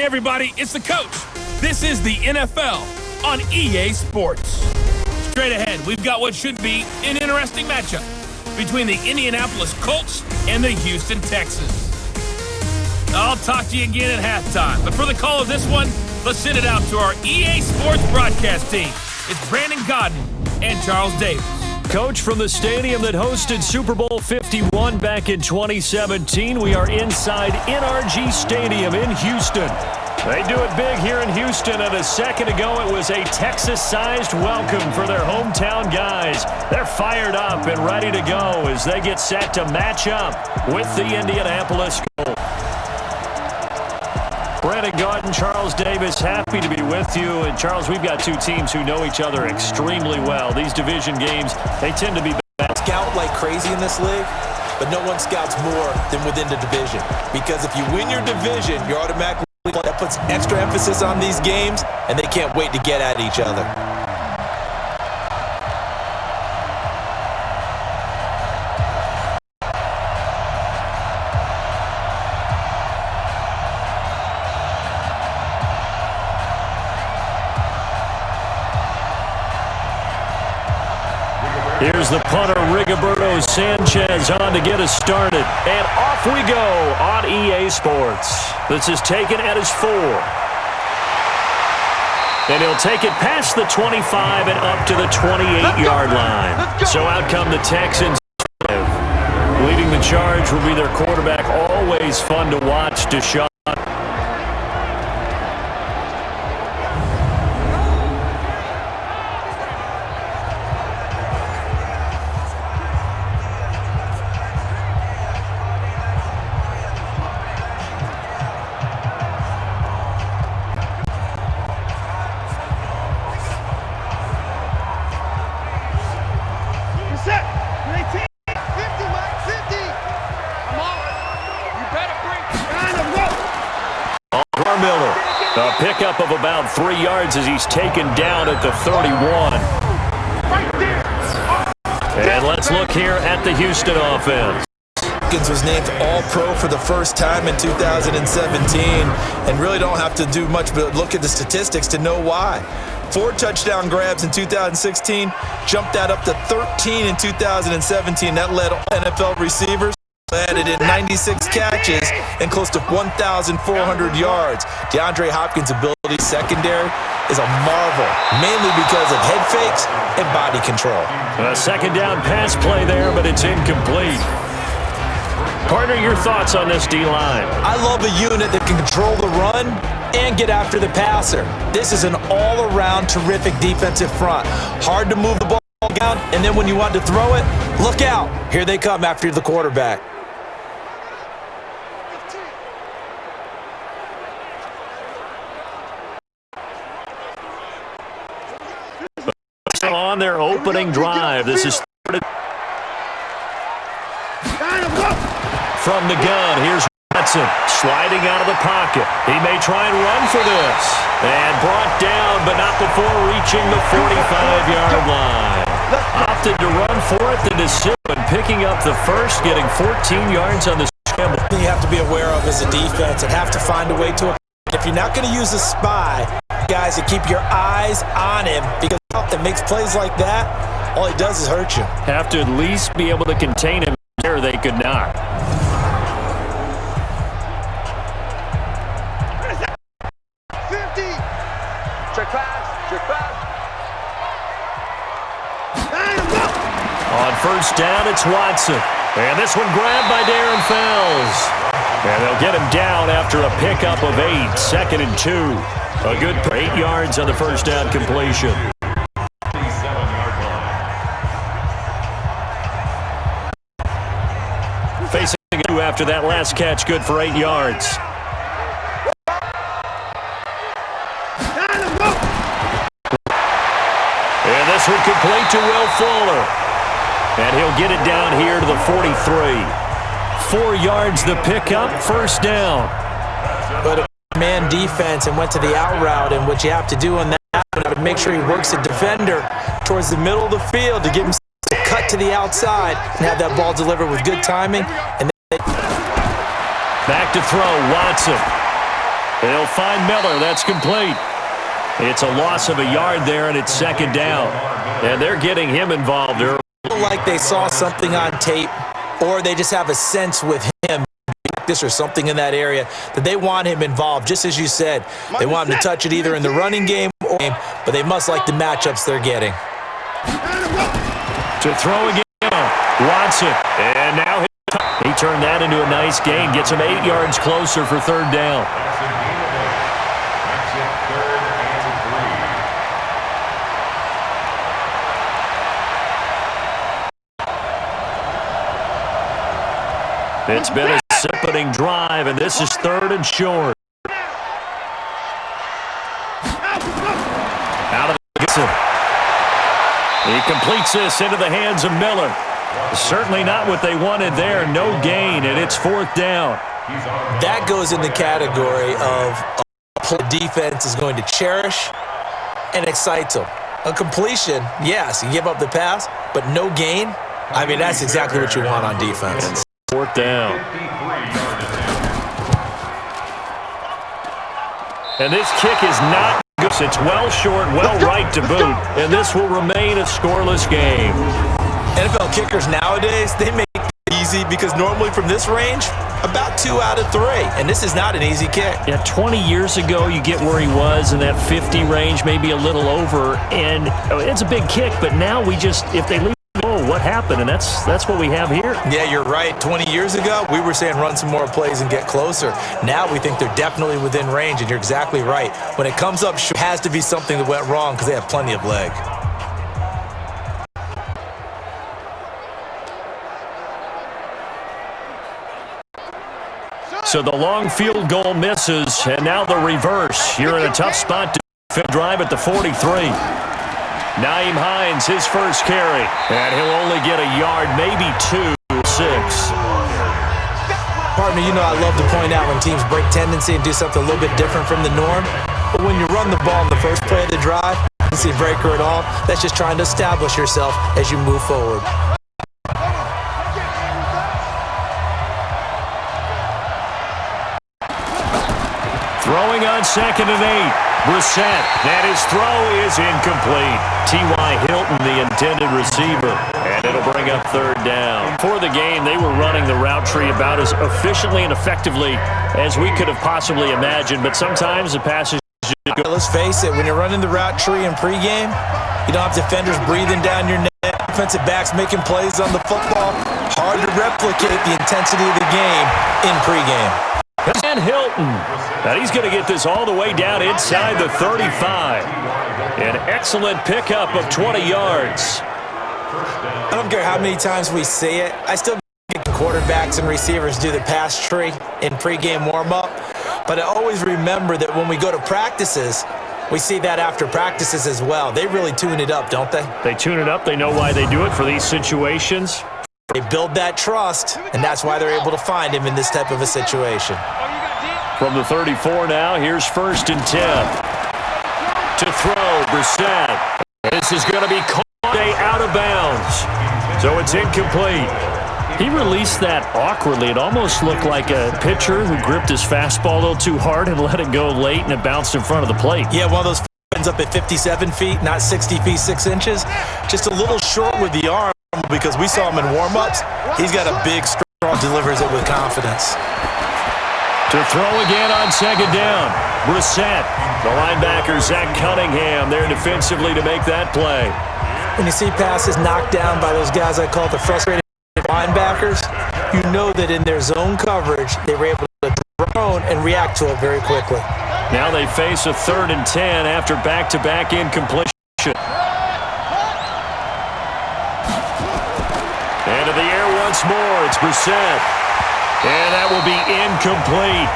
everybody, it's the coach. This is the NFL on EA Sports. Straight ahead, we've got what should be an interesting matchup between the Indianapolis Colts and the Houston Texans. I'll talk to you again at halftime, but for the call of this one, let's send it out to our EA Sports broadcast team. It's Brandon Godden and Charles Davis. Coach, from the stadium that hosted Super Bowl 51 back in 2017, we are inside NRG Stadium in Houston. They do it big here in Houston, and a second ago it was a Texas-sized welcome for their hometown guys. They're fired up and ready to go as they get set to match up with the Indianapolis Colts. Brandon Godden, Charles Davis, happy to be with you. And Charles, we've got two teams who know each other extremely well. These division games, they tend to be bad. Scout like crazy in this league, but no one scouts more than within the division. Because if you win your division, you're automatically, that puts extra emphasis on these games, and they can't wait to get at each other. Here's the punter, Rigoberto Sanchez, on to get us started. And off we go on EA Sports. This is taken at his 4. And he'll take it past the 25 and up to the 28-yard line. So out come the Texans. Leading the charge will be their quarterback. Always fun to watch, Deshaun. A pickup of about 3 yards as he's taken down at the 31. And let's look here at the Houston offense. Hopkins was named All-Pro for the first time in 2017, and really don't have to do much but look at the statistics to know why. 4 touchdown grabs in 2016, jumped that up to 13 in 2017. That led NFL receivers. Added in 96 catches and close to 1,400 yards. DeAndre Hopkins' ability secondary is a marvel, mainly because of head fakes and body control. A second down pass play there, but it's incomplete. Partner, your thoughts on this D-line? I love a unit that can control the run and get after the passer. This is an all-around terrific defensive front. Hard to move the ball down, and then when you want to throw it, look out. Here they come after the quarterback. On their opening drive. This is from the gun. Here's Watson sliding out of the pocket. He may try and run for this. And brought down, but not before reaching the 45-yard line. Opted to run for it, the decision, picking up the first, getting 14 yards on the scramble. You have to be aware of as a defense and have to find a way to. If you're not going to use a spy, guys, to keep your eyes on him, because that makes plays like that, all he does is hurt you. Have to at least be able to contain him there. They could not. On first down, it's Watson. And this one grabbed by Darren Fells. And they'll get him down after a pickup of 8, 2nd and 2. A good 8 yards on the first down completion. Facing you after that last catch, good for 8 yards. And this one complete to Will Fuller. And he'll get it down here to the 43. 4 yards the pickup, first down. But a man defense and went to the out route, and what you have to do on that, I would make sure he works the defender towards the middle of the field to give him a cut to the outside and have that ball delivered with good timing. And back to throw, Watson. They'll find Miller. That's complete. It's a loss of a yard there, and it's second down. And they're getting him involved early. Like they saw something on tape, or they just have a sense with him, practice or something in that area, that they want him involved. Just as you said, they want him to touch it either in the running game or game, but they must like the matchups they're getting. To throw again, Watson. And now he turned that into a nice gain. Gets him 8 yards closer for third down. It's been a separating drive, and this is third and short. Out of the he completes this into the hands of Miller. Certainly not what they wanted there. No gain, and it's fourth down. That goes in the category of a defense is going to cherish and excite them. A completion, yes, you give up the pass, but no gain. I mean, that's exactly what you want on defense. Fourth down. And this kick is not good. It's well short, well right to boot. And this will remain a scoreless game. NFL kickers nowadays, they make it easy because normally from this range, about 2 out of 3. And this is not an easy kick. Yeah, 20 years ago, you get where he was in that 50 range, maybe a little over. And it's a big kick, but now we just, if they leave, what happened, and that's what we have here. Yeah, you're right. 20 years ago, we were saying run some more plays and get closer. Now we think they're definitely within range, and you're exactly right. When it comes up, it has to be something that went wrong because they have plenty of leg. So the long field goal misses, and now the reverse. You're in a tough spot to drive at the 43. Nyheim Hines, his first carry, and he'll only get a yard, maybe 2, 6. Partner, you know I love to point out when teams break tendency and do something a little bit different from the norm. But when you run the ball in the first play of the drive, tendency breaker at all, that's just trying to establish yourself as you move forward. Throwing on 2nd and 8. Brissett, that his throw is incomplete. T.Y. Hilton, the intended receiver, and it'll bring up third down. For the game, they were running the route tree about as efficiently and effectively as we could have possibly imagined, but sometimes the passes just go. Let's face it, when you're running the route tree in pregame, you don't have defenders breathing down your neck, defensive backs making plays on the football. Hard to replicate the intensity of the game in pregame. And Hilton. Now he's going to get this all the way down inside the 35. An excellent pickup of 20 yards. I don't care how many times we see it. I still get quarterbacks and receivers do the pass tree in pregame warm-up. But I always remember that when we go to practices, we see that after practices as well. They really tune it up, don't they? They tune it up. They know why they do it for these situations. They build that trust, and that's why they're able to find him in this type of a situation. From the 34 now, here's 1st and 10. To throw, Brissett. This is going to be caught out of bounds. So it's incomplete. He released that awkwardly. It almost looked like a pitcher who gripped his fastball a little too hard and let it go late, and it bounced in front of the plate. Yeah, one of those ends up at 57 feet, not 60 feet, 6 inches. Just a little short with the arm. Because we saw him in warm-ups, he's got a big, strong, delivers it with confidence. To throw again on 2nd down. Brissett, the linebacker, Zach Cunningham, there defensively to make that play. When you see passes knocked down by those guys I call the frustrated linebackers, you know that in their zone coverage, they were able to drone and react to it very quickly. Now they face a 3rd and 10 after back-to-back incompletion. Into the air once more, it's Brissett. And that will be incomplete.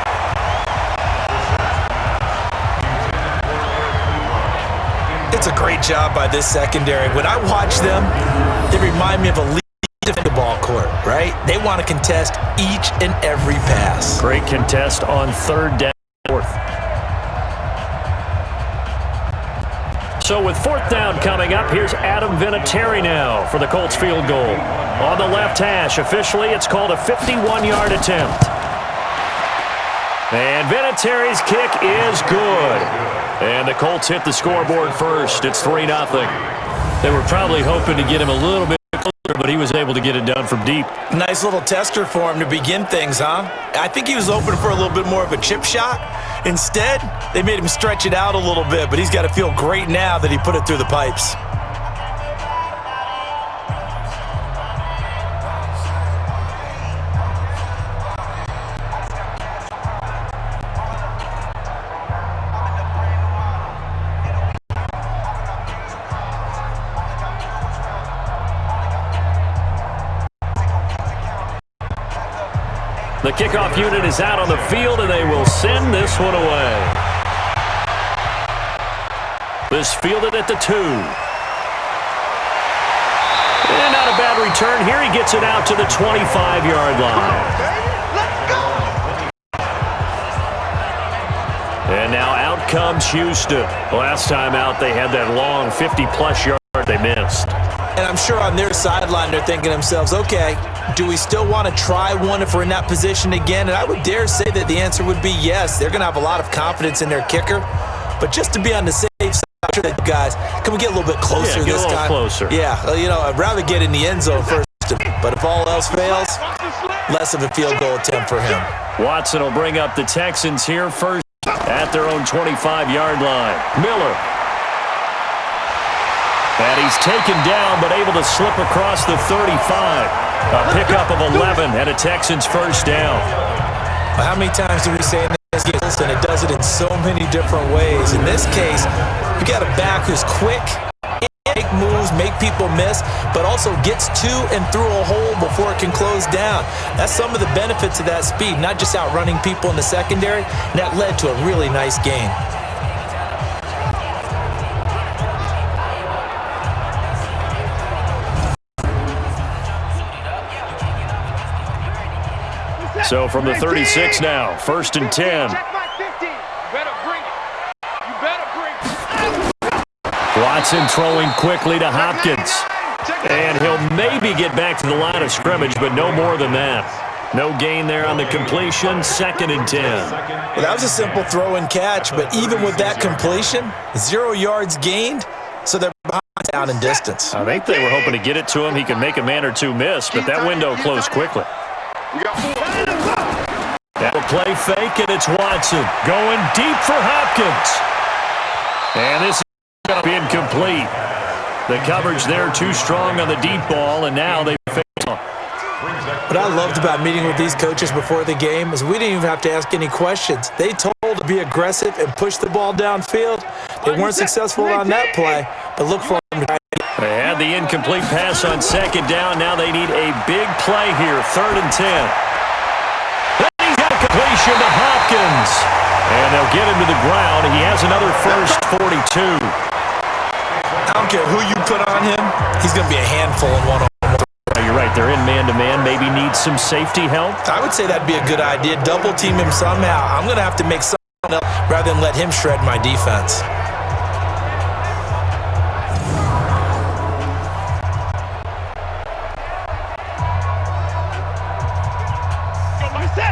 It's a great job by this secondary. When I watch them, they remind me of a lead ball court, right? They want to contest each and every pass. Great contest on 3rd down, 4th. So with 4th down coming up, here's Adam Vinatieri now for the Colts field goal. On the left hash, officially it's called a 51-yard attempt. And Vinatieri's kick is good. And the Colts hit the scoreboard first. It's 3-0. They were probably hoping to get him a little bit closer, but he was able to get it done from deep. Nice little tester for him to begin things, huh? I think he was open for a little bit more of a chip shot. Instead, they made him stretch it out a little bit, but he's got to feel great now that he put it through the pipes. The kickoff unit is out on the field, and they will send this one away. This fielded at the 2. And not a bad return here. He gets it out to the 25-yard line. And now out comes Houston. Last time out, they had that long 50-plus yard they missed. And I'm sure on their sideline, they're thinking to themselves, okay, do we still want to try one if we're in that position again? And I would dare say that the answer would be yes. They're going to have a lot of confidence in their kicker. But just to be on the safe side, I'm sure that guys, can we get a little bit closer this time? Closer. Yeah, I'd rather get in the end zone first. But if all else fails, less of a field goal attempt for him. Watson will bring up the Texans here first at their own 25-yard line. Miller. And he's taken down, but able to slip across the 35. A pickup of 11 and a Texans first down. Well, how many times do we say in this game, and it does it in so many different ways? In this case, you got a back who's quick, make moves, make people miss, but also gets to and through a hole before it can close down. That's some of the benefits of that speed, not just outrunning people in the secondary. And that led to a really nice gain. So from the 36 now, 1st and 10. Watson throwing quickly to Hopkins. And he'll maybe get back to the line of scrimmage, but no more than that. No gain there on the completion, 2nd and 10. Well, that was a simple throw and catch, but even with that completion, 0 yards gained, so they're behind down in distance. I think they were hoping to get it to him. He could make a man or two miss, but that window closed quickly. That'll play fake, and it's Watson going deep for Hopkins. And this is going to be incomplete. The coverage there too strong on the deep ball, and now they face on. What I loved about meeting with these coaches before the game is we didn't even have to ask any questions. They told to be aggressive and push the ball downfield. They weren't successful on that play, but look for them to. They had the incomplete pass on 2nd down. Now they need a big play here, 3rd and 10. Then he's got a completion to Hopkins. And they'll get him to the ground. He has another first 42. I don't care who you put on him. He's going to be a handful in one-on-one. You're right. They're in man-to-man. Maybe need some safety help. I would say that'd be a good idea. Double team him somehow. I'm going to have to make something else rather than let him shred my defense.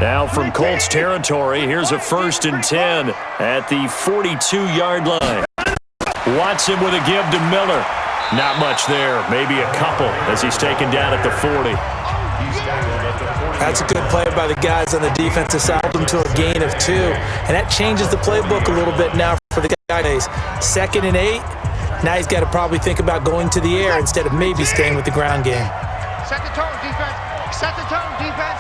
Now from Colts territory, here's a 1st and 10 at the 42-yard line. Watson with a give to Miller. Not much there, maybe a couple as he's taken down at the 40. That's a good play by the guys on the defensive side, them to a gain of 2. And that changes the playbook a little bit now for the guys. 2nd and 8. Now he's got to probably think about going to the air instead of maybe staying with the ground game. Set the tone, defense. Set the tone, defense.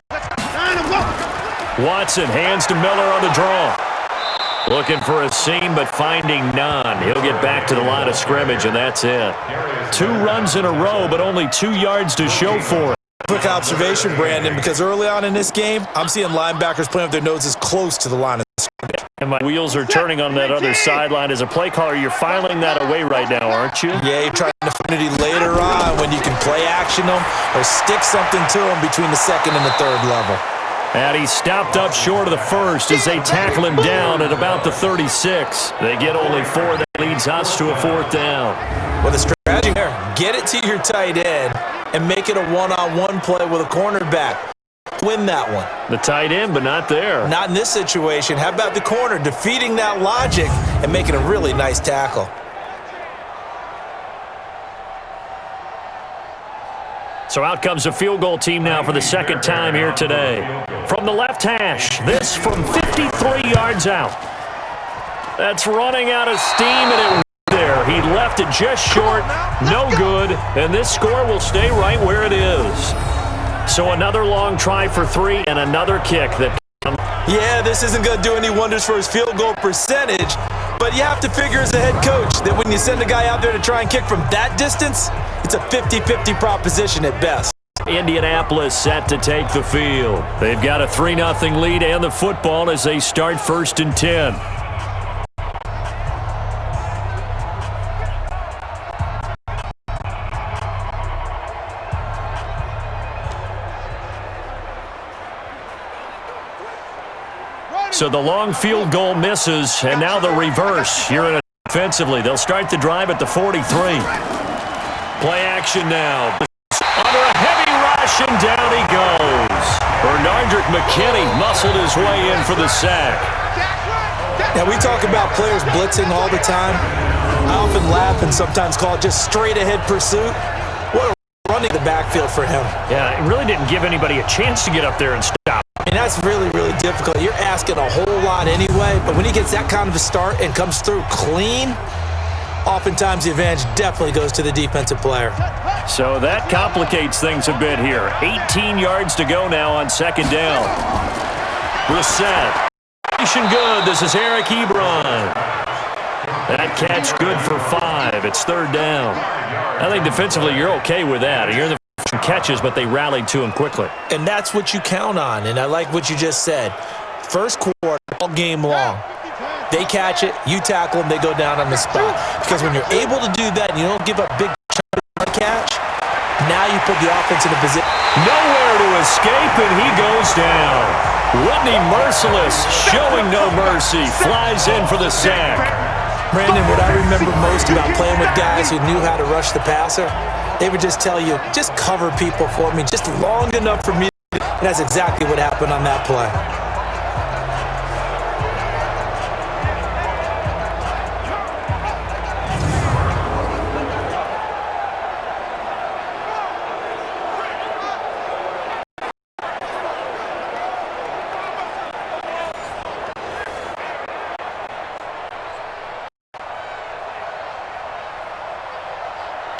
Watson hands to Miller on the draw. Looking for a seam, but finding none. He'll get back to the line of scrimmage, and that's it. 2 runs in a row, but only 2 yards to show for it. Quick observation, Brandon, because early on in this game, I'm seeing linebackers playing with their noses close to the line of scrimmage. And my wheels are turning on that other sideline. As a play caller, you're filing that away right now, aren't you? Yeah, you're trying to find it later on when you can play action them or stick something to them between the 2nd and the 3rd level. And he stopped up short of the 1st as they tackle him down at about the 36. They get only 4. That leads us to a 4th down. Well, the strategy there, get it to your tight end and make it a one-on-one play with a cornerback. win that one. The tight end, but not there. Not in this situation. How about the corner defeating that logic and making a really nice tackle? So out comes the field goal team now for the second time here today. From the left hash, this from 53 yards out. That's running out of steam, and it there. He left it just short, no good, and this score will stay right where it is. So another long try for 3 and another kick that comes. Yeah, this isn't going to do any wonders for his field goal percentage, but you have to figure as a head coach that when you send a guy out there to try and kick from that distance, it's a 50-50 proposition at best. Indianapolis set to take the field. They've got a 3-0 lead and the football as they start 1st and 10. So the long field goal misses, and now the reverse. Here in offensively, they'll start the drive at the 43. Play action now. Under a heavy rush, and down he goes. Bernardrick McKinney muscled his way in for the sack. Now, we talk about players blitzing all the time. I often laugh and sometimes call it just straight-ahead pursuit. What a running the backfield for him. Yeah, it really didn't give anybody a chance to get up there and stop. And that's really, really difficult. You're asking a whole lot anyway, but when he gets that kind of a start and comes through clean, oftentimes the advantage definitely goes to the defensive player. So that complicates things a bit here. 18 yards to go now on 2nd down. Brissett. Good. This is Eric Ebron. That catch good for 5. It's 3rd down. I think defensively you're okay with that. You're the catches, but they rallied to him quickly. And that's what you count on, and I like what you just said. First quarter, all game long. They catch it, you tackle them, they go down on the spot. Because when you're able to do that and you don't give up big catch, now you put the offense in a position. Nowhere to escape, and he goes down. Whitney Merciless, showing no mercy, flies in for the sack. Brandon, what I remember most about playing with guys who knew how to rush the passer, they would just tell you, just cover people for me, just long enough for me. And that's exactly what happened on that play.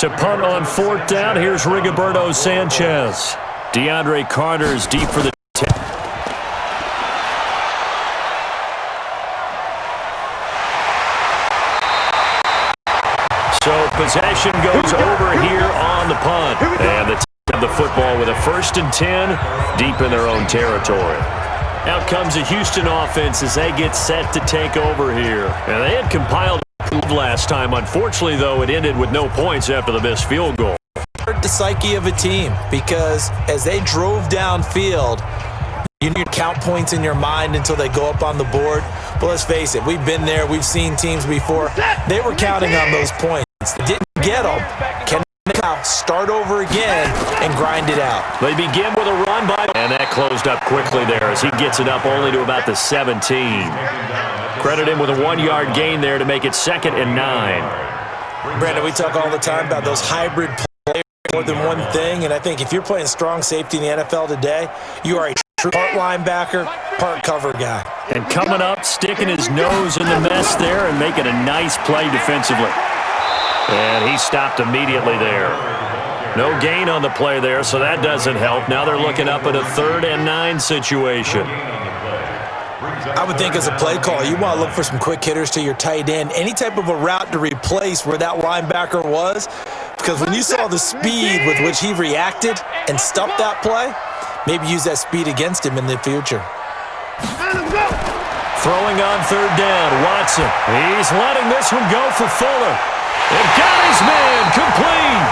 To punt on 4th down, here's Rigoberto Sanchez. DeAndre Carter's deep for the 10. So possession goes over here on the punt. And the Texans have the football with a 1st and 10 deep in their own territory. Out comes the Houston offense as they get set to take over here. And they had compiled last time. Unfortunately, though, it ended with no points after the missed field goal. The psyche of a team, because as they drove downfield, you need to count points in your mind until they go up on the board. But let's face it, we've been there. We've seen teams before. They were counting on those points. They didn't get them. Can they now start over again and grind it out? They begin with a run by, and that closed up quickly there as he gets it up only to about the 17. Credit him with a 1-yard gain there to make it 2nd and 9. Brandon, we talk all the time about those hybrid players, more than one thing, and I think if you're playing strong safety in the NFL today, you are a true part linebacker, part cover guy. And coming up, sticking his nose in the mess there and making a nice play defensively. And he stopped immediately there. No gain on the play there, so that doesn't help. Now they're looking up at a 3rd and 9 situation. I would think as a play call, you want to look for some quick hitters to your tight end, any type of a route to replace where that linebacker was, because when you saw the speed with which he reacted and stuffed that play, maybe use that speed against him in the future. Throwing on 3rd down, Watson. He's letting this one go for Fuller. And got his man complete.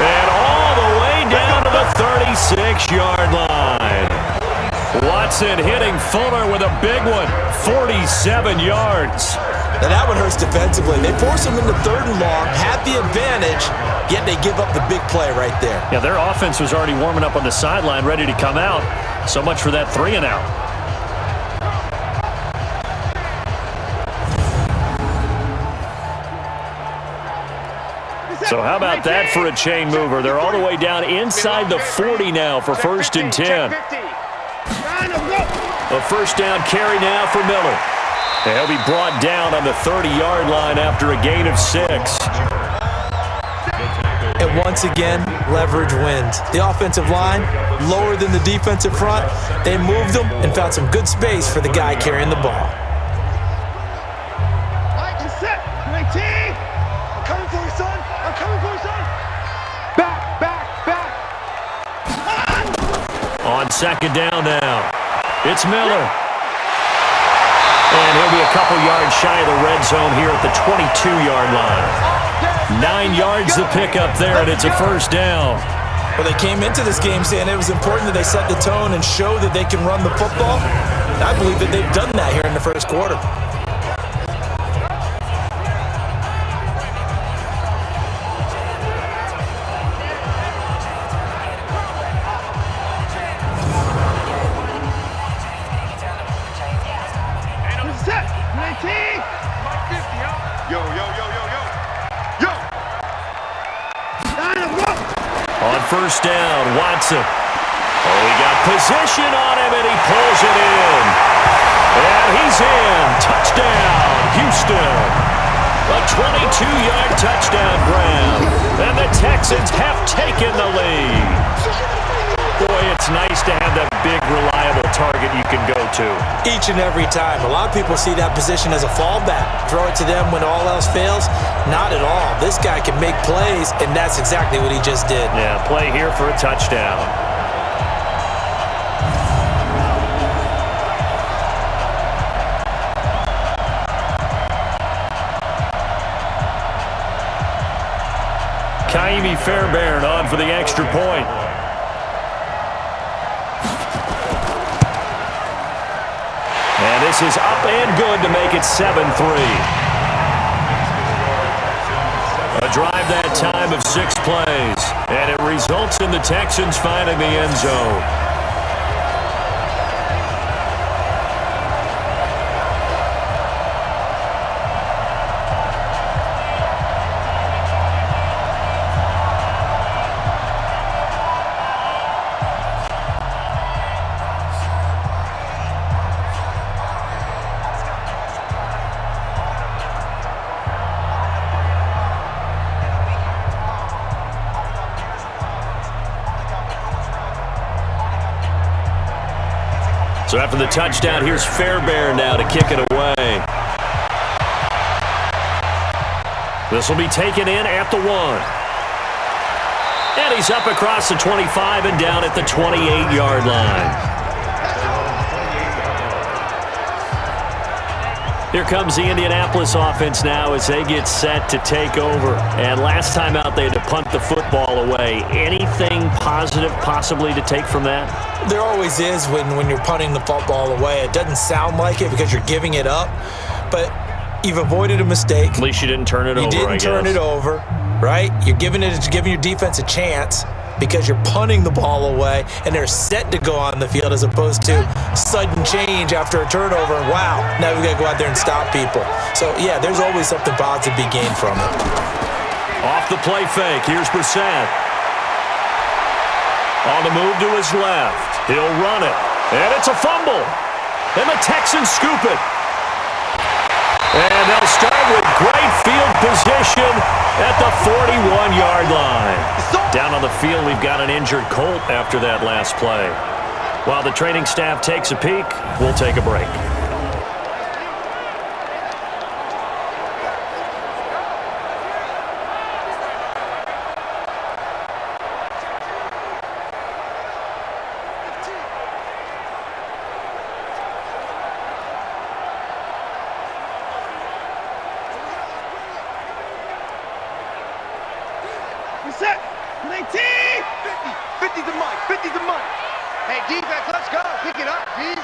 And all the way down to the 36-yard line. Watson hitting Fuller with a big one, 47 yards. Now that one hurts defensively. They force him into 3rd and long, had the advantage, yet they give up the big play right there. Yeah, their offense was already warming up on the sideline, ready to come out. So much for that 3 and out. So how about that for a chain mover? They're all the way down inside the 40 now for 1st and 10. A first down carry now for Miller. He'll be brought down on the 30-yard line after a gain of 6. And once again, leverage wins. The offensive line, lower than the defensive front. They moved them and found some good space for the guy carrying the ball. Set, 19. I'm coming for you, son. I'm coming for you, son. Back. On 2nd down now, it's Miller. And he'll be a couple yards shy of the red zone here at the 22-yard line. 9 yards to pick up there, and it's a first down. Well, they came into this game saying it was important that they set the tone and show that they can run the football. I believe that they've done that here in the first quarter. First down, Watson. Oh, he got position on him, and he pulls it in. And he's in. Touchdown, Houston. A 22-yard touchdown grab. And the Texans have taken the lead. Boy, it's nice to have that big, reliable target you can go to. Each and every time. A lot of people see that position as a fallback. Throw it to them when all else fails. Not at all. This guy can make plays, and that's exactly what he just did. Yeah, play here for a touchdown. Kaimi Fairbairn on for the extra point. And this is up and good to make it 7-3. A drive that time of 6 plays. And it results in the Texans finding the end zone. So after the touchdown, here's Fairbairn now to kick it away. This will be taken in at the 1. And he's up across the 25 and down at the 28-yard line. Here comes the Indianapolis offense now as they get set to take over. And last time out, they had to punt the football away. Anything positive possibly to take from that? There always is when you're punting the football away. It doesn't sound like it because you're giving it up, but you've avoided a mistake. At least you didn't turn it over, I guess. You didn't turn it over, right? You're giving your defense a chance because you're punting the ball away, and they're set to go on the field as opposed to sudden change after a turnover. And wow, now we've got to go out there and stop people. So, yeah, there's always something positive to be gained from it. Off the play fake, here's Brissett. On the move to his left. He'll run it. And it's a fumble. And the Texans scoop it. And they'll start with great field position at the 41-yard line. Down on the field, we've got an injured Colt after that last play. While the training staff takes a peek, we'll take a break. Set, 19, 50 to Mike, 50 to Mike. Hey, defense, let's go. Pick it up, G.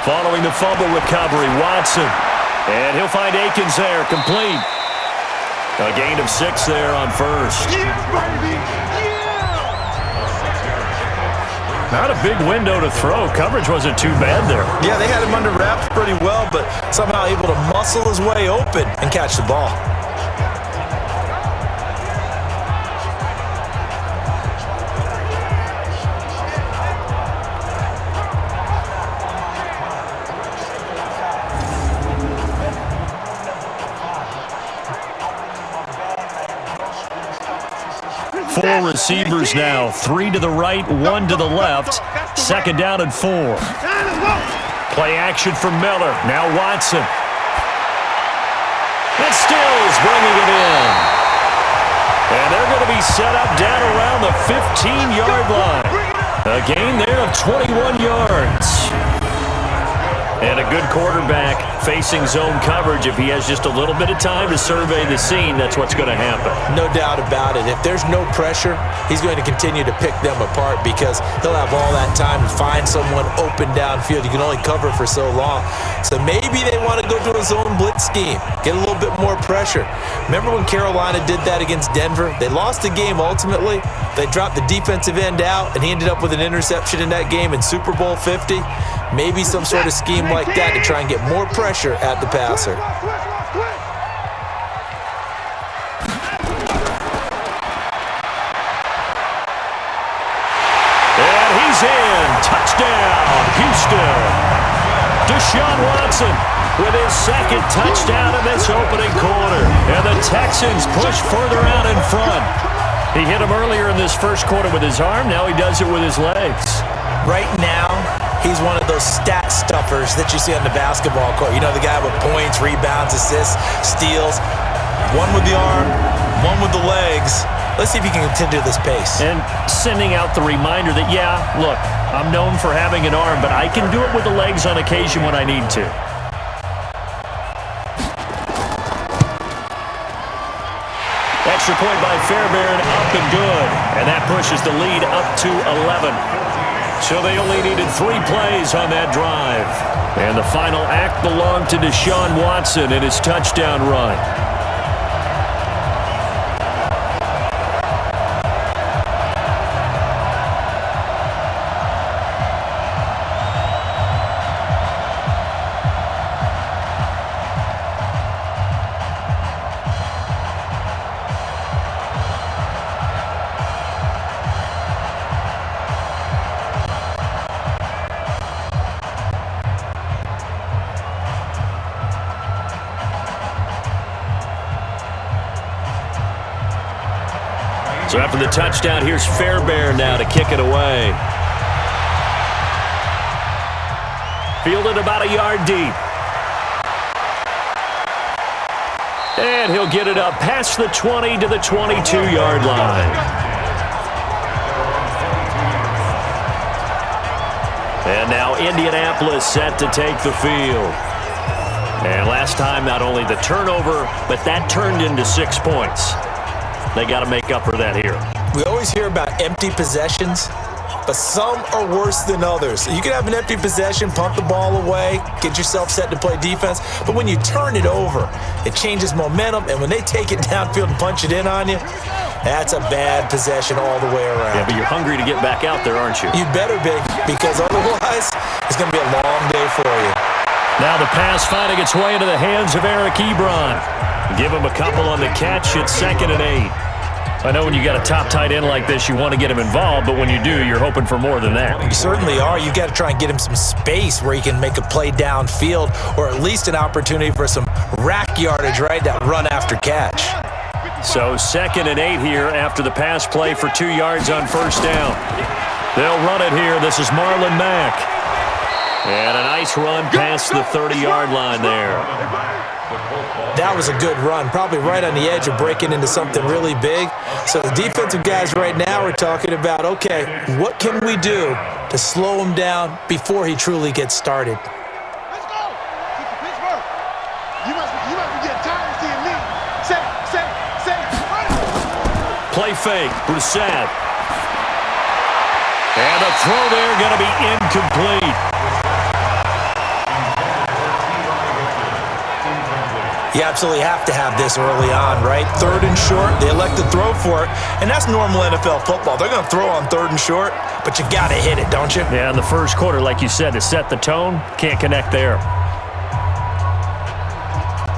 Following the fumble recovery, Watson. And he'll find Akins there, complete. A gain of 6 there on first. Yeah, baby, yeah! Not a big window to throw. Coverage wasn't too bad there. Yeah, they had him under wraps pretty well, but somehow able to muscle his way open and catch the ball. Four receivers now, 3 to the right, 1 to the left. Second down and 4. Play action from Miller. Now Watson. And Stills bringing it in. And they're going to be set up down around the 15-yard line. A gain there of 21 yards. And a good quarterback facing zone coverage. If he has just a little bit of time to survey the scene, that's what's going to happen. No doubt about it. If there's no pressure, he's going to continue to pick them apart because he'll have all that time to find someone open downfield. You can only cover for so long. So maybe they want to go to a zone blitz scheme, get a little bit more pressure. Remember when Carolina did that against Denver? They lost the game ultimately. They dropped the defensive end out, and he ended up with an interception in that game in Super Bowl 50. Maybe some sort of scheme like that to try and get more pressure at the passer. And he's in. Touchdown, Houston. Deshaun Watson with his second touchdown in this opening quarter. And the Texans push further out in front. He hit him earlier in this first quarter with his arm. Now he does it with his legs. Right now, he's one of those stat stuffers that you see on the basketball court. You know, the guy with points, rebounds, assists, steals. One with the arm, one with the legs. Let's see if he can continue this pace. And sending out the reminder that, yeah, look, I'm known for having an arm, but I can do it with the legs on occasion when I need to. Extra point by Fairbairn, up and good. And that pushes the lead up to 11. So they only needed 3 plays on that drive. And the final act belonged to Deshaun Watson in his touchdown run. So after the touchdown, here's Fairbairn now to kick it away. Fielded about a yard deep. And he'll get it up past the 20 to the 22-yard line. And now Indianapolis set to take the field. And last time, not only the turnover, but that turned into 6 points. They got to make up for that here. We always hear about empty possessions, but some are worse than others. You can have an empty possession, pump the ball away, get yourself set to play defense, but when you turn it over, it changes momentum, and when they take it downfield and punch it in on you, that's a bad possession all the way around. Yeah, but you're hungry to get back out there, aren't you? You better be, because otherwise, it's going to be a long day for you. Now the pass finding its way into the hands of Eric Ebron. Give him a couple on the catch. It's 2nd and 8. I know when you got a top tight end like this, you want to get him involved, but when you do, you're hoping for more than that. You certainly are. You got to try and get him some space where he can make a play downfield, or at least an opportunity for some rack yardage, right? That run after catch. So 2nd and 8 here after the pass play for 2 yards on first down. They'll run it here. This is Marlon Mack. And a nice run past the 30-yard line there. That was a good run, probably right on the edge of breaking into something really big. So the defensive guys right now are talking about, okay, what can we do to slow him down before he truly gets started? Let's go. Pittsburgh. You must be getting tired of seeing me. Say. Play fake, Brissett. And a throw there going to be incomplete. You absolutely have to have this early on, right? 3rd and short, they elect to throw for it, and that's normal NFL football. They're going to throw on 3rd and short, but you got to hit it, don't you? Yeah, in the first quarter, like you said, to set the tone, can't connect there.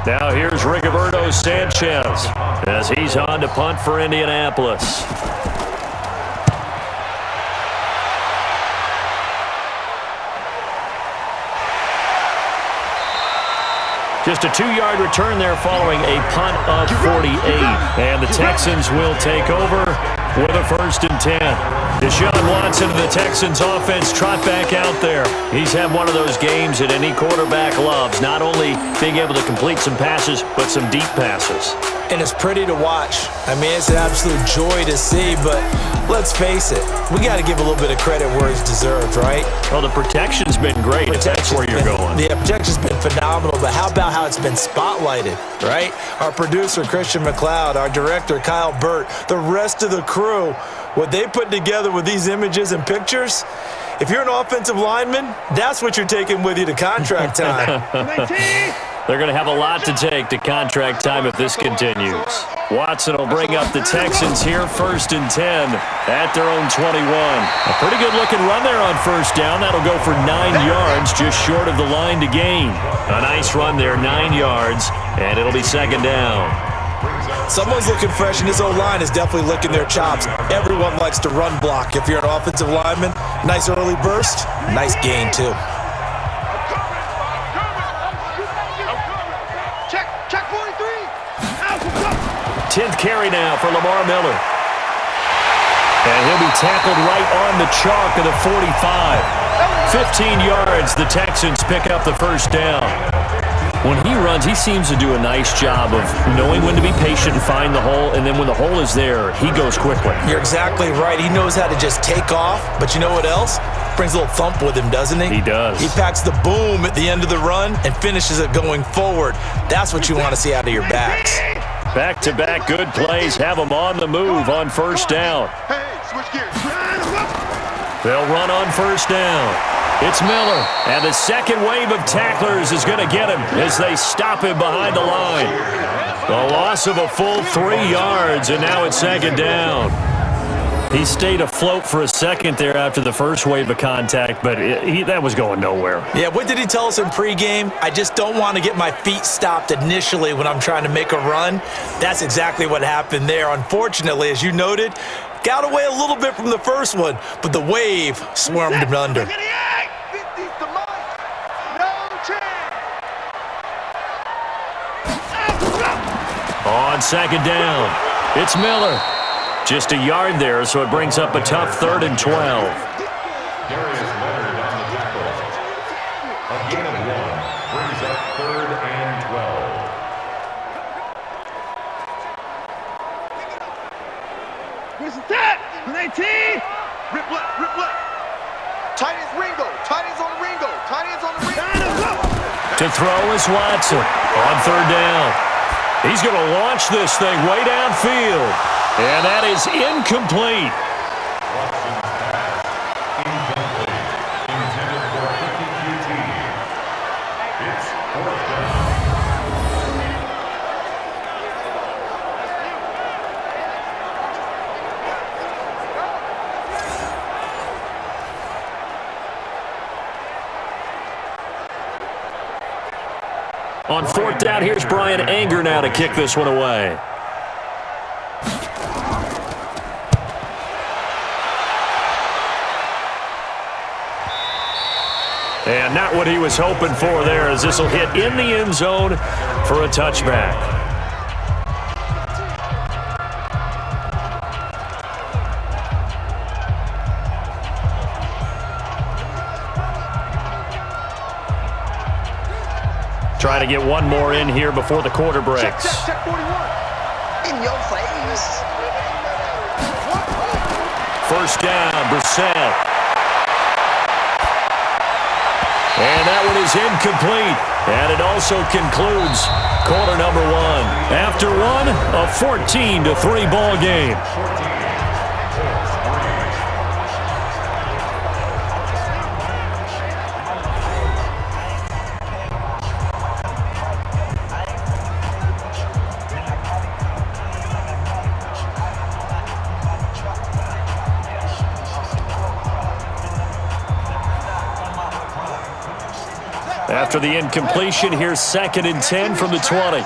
Now here's Rigoberto Sanchez as he's on to punt for Indianapolis. Just a 2-yard return there following a punt of 48. And the Texans will take over with a 1st and 10. Deshaun Watson of the Texans offense trot back out there. He's had one of those games that any quarterback loves, not only being able to complete some passes, but some deep passes. And it's pretty to watch. I mean, it's an absolute joy to see, but let's face it, we got to give a little bit of credit where it's deserved, right? Well, the protection's been great, if that's where you're going. The protection's been phenomenal, but how about how it's been spotlighted, right? Our producer, Christian McLeod, our director, Kyle Burt, the rest of the crew, what they put together with these images and pictures, if you're an offensive lineman, that's what you're taking with you to contract time. They're going to have a lot to take to contract time if this continues. Watson will bring up the Texans here, 1st and 10 at their own 21. A pretty good-looking run there on 1st down. That'll go for 9 yards, just short of the line to gain. A nice run there, 9 yards, and it'll be 2nd down. Someone's looking fresh, and this O-line is definitely licking their chops. Everyone likes to run block. If you're an offensive lineman, nice early burst, nice gain, too. Check 43. 10th carry now for Lamar Miller. And he'll be tackled right on the chalk of the 45. 15 yards, the Texans pick up the 1st down. When he runs, he seems to do a nice job of knowing when to be patient and find the hole, and then when the hole is there, he goes quickly. You're exactly right. He knows how to just take off, but you know what else? Brings a little thump with him, doesn't he? He does. He packs the boom at the end of the run and finishes it going forward. That's what you want to see out of your backs. Back-to-back good plays have them on the move on 1st down. Hey, switch gears. They'll run on 1st down. It's Miller, and the second wave of tacklers is going to get him as they stop him behind the line. The loss of a full 3 yards, and now it's 2nd down. He stayed afloat for a second there after the first wave of contact, but that was going nowhere. Yeah, what did he tell us in pregame? I just don't want to get my feet stopped initially when I'm trying to make a run. That's exactly what happened there. Unfortunately, as you noted, got away a little bit from the first one, but the wave swarmed him under. On 2nd down, it's Miller. Just a yard there, so it brings up a tough 3rd and 12. A gain of 1 brings up 3rd and 12. Where's the tap? 19. Rip left. Tight ends Ringo. Tight ends on the Ringo. Tight ends on the Ringo. To throw is Watson on 3rd down. He's going to launch this thing way downfield. And that is incomplete. Watson's pass, incomplete. Intended for 50 QT. It's 4th down. On 4th down, here's Brian Anger now to kick this one away. And not what he was hoping for there, as this will hit in the end zone for a touchback. Trying to get one more in here before the quarter breaks. Check 41. In your face. 1st down, Brissett. And that one is incomplete. And it also concludes quarter number 1. After one, a 14-3 ball game. After the incompletion, here's 2nd and 10 from the 20.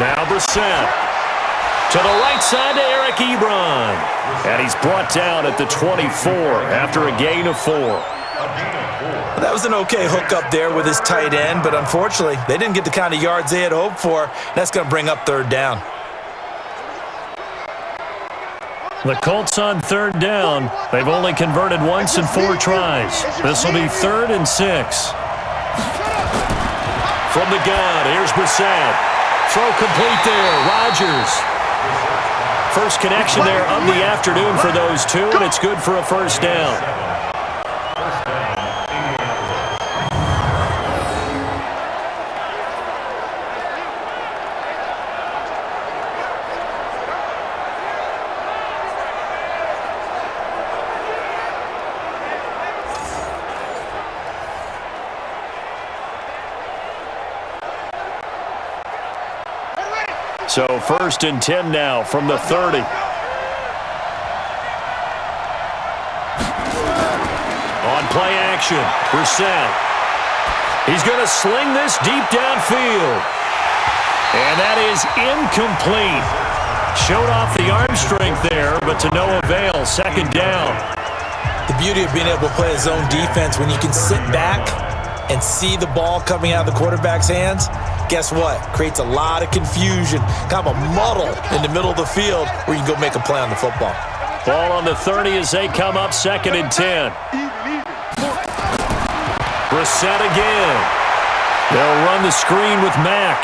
Now Brissett. To the right side to Eric Ebron. And he's brought down at the 24 after a gain of 4. That was an okay hook up there with his tight end, but unfortunately, they didn't get the kind of yards they had hoped for. That's going to bring up 3rd down. The Colts on 3rd down. They've only converted once in 4 tries. This will be 3rd and 6. From the gun, here's Brissett. Throw complete there, Rodgers. First connection there of the afternoon for those two, and it's good for a 1st down. So 1st and 10 now from the 30. On play action, Brissett. He's going to sling this deep downfield. And that is incomplete. Showed off the arm strength there, but to no avail. 2nd down. The beauty of being able to play a zone defense when you can sit back and see the ball coming out of the quarterback's hands, guess what? Creates a lot of confusion, kind of a muddle in the middle of the field where you can go make a play on the football. Ball on the 30 as they come up 2nd and 10. Brissett again. They'll run the screen with Mack.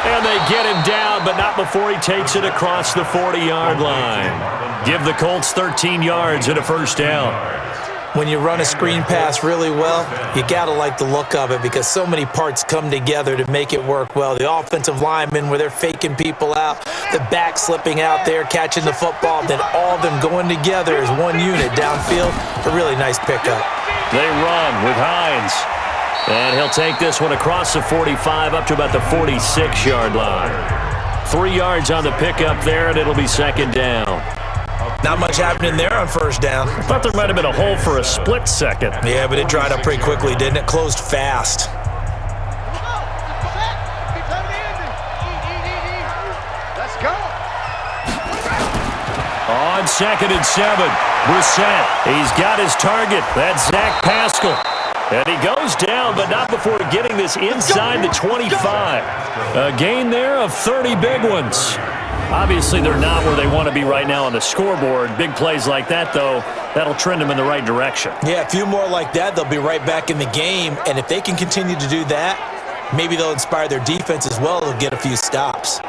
And they get him down, but not before he takes it across the 40-yard line. Give the Colts 13 yards and a 1st down. When you run a screen pass really well, you got to like the look of it because so many parts come together to make it work well. The offensive linemen where they're faking people out, the back slipping out there, catching the football, then all of them going together as one unit downfield. A really nice pickup. They run with Hines. And he'll take this one across the 45 up to about the 46-yard line. 3 yards on the pickup there, and it'll be 2nd down. Not much happening there on 1st down. I thought there might have been a hole for a split second. Yeah, but it dried up pretty quickly, didn't it? Closed fast. Let's go. On 2nd and 7, Brissett. He's got his target. That's Zach Pascal. And he goes down, but not before getting this inside the 25. A gain there of 30 big ones. Obviously, they're not where they want to be right now on the scoreboard. Big plays like that, though, that'll trend them in the right direction. Yeah, a few more like that, they'll be right back in the game. And if they can continue to do that, maybe they'll inspire their defense as well. They'll get a few stops.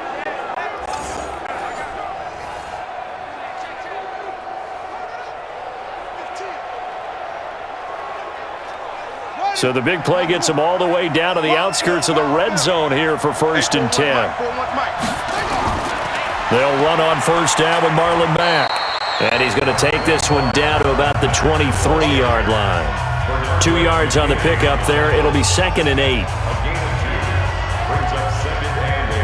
So the big play gets them all the way down to the outskirts of the red zone here for 1st and 10. They'll run on 1st down with Marlon Mack. And he's going to take this one down to about the 23-yard line. 2 yards on the pickup there. It'll be 2nd and 8. Brings up 2nd and 8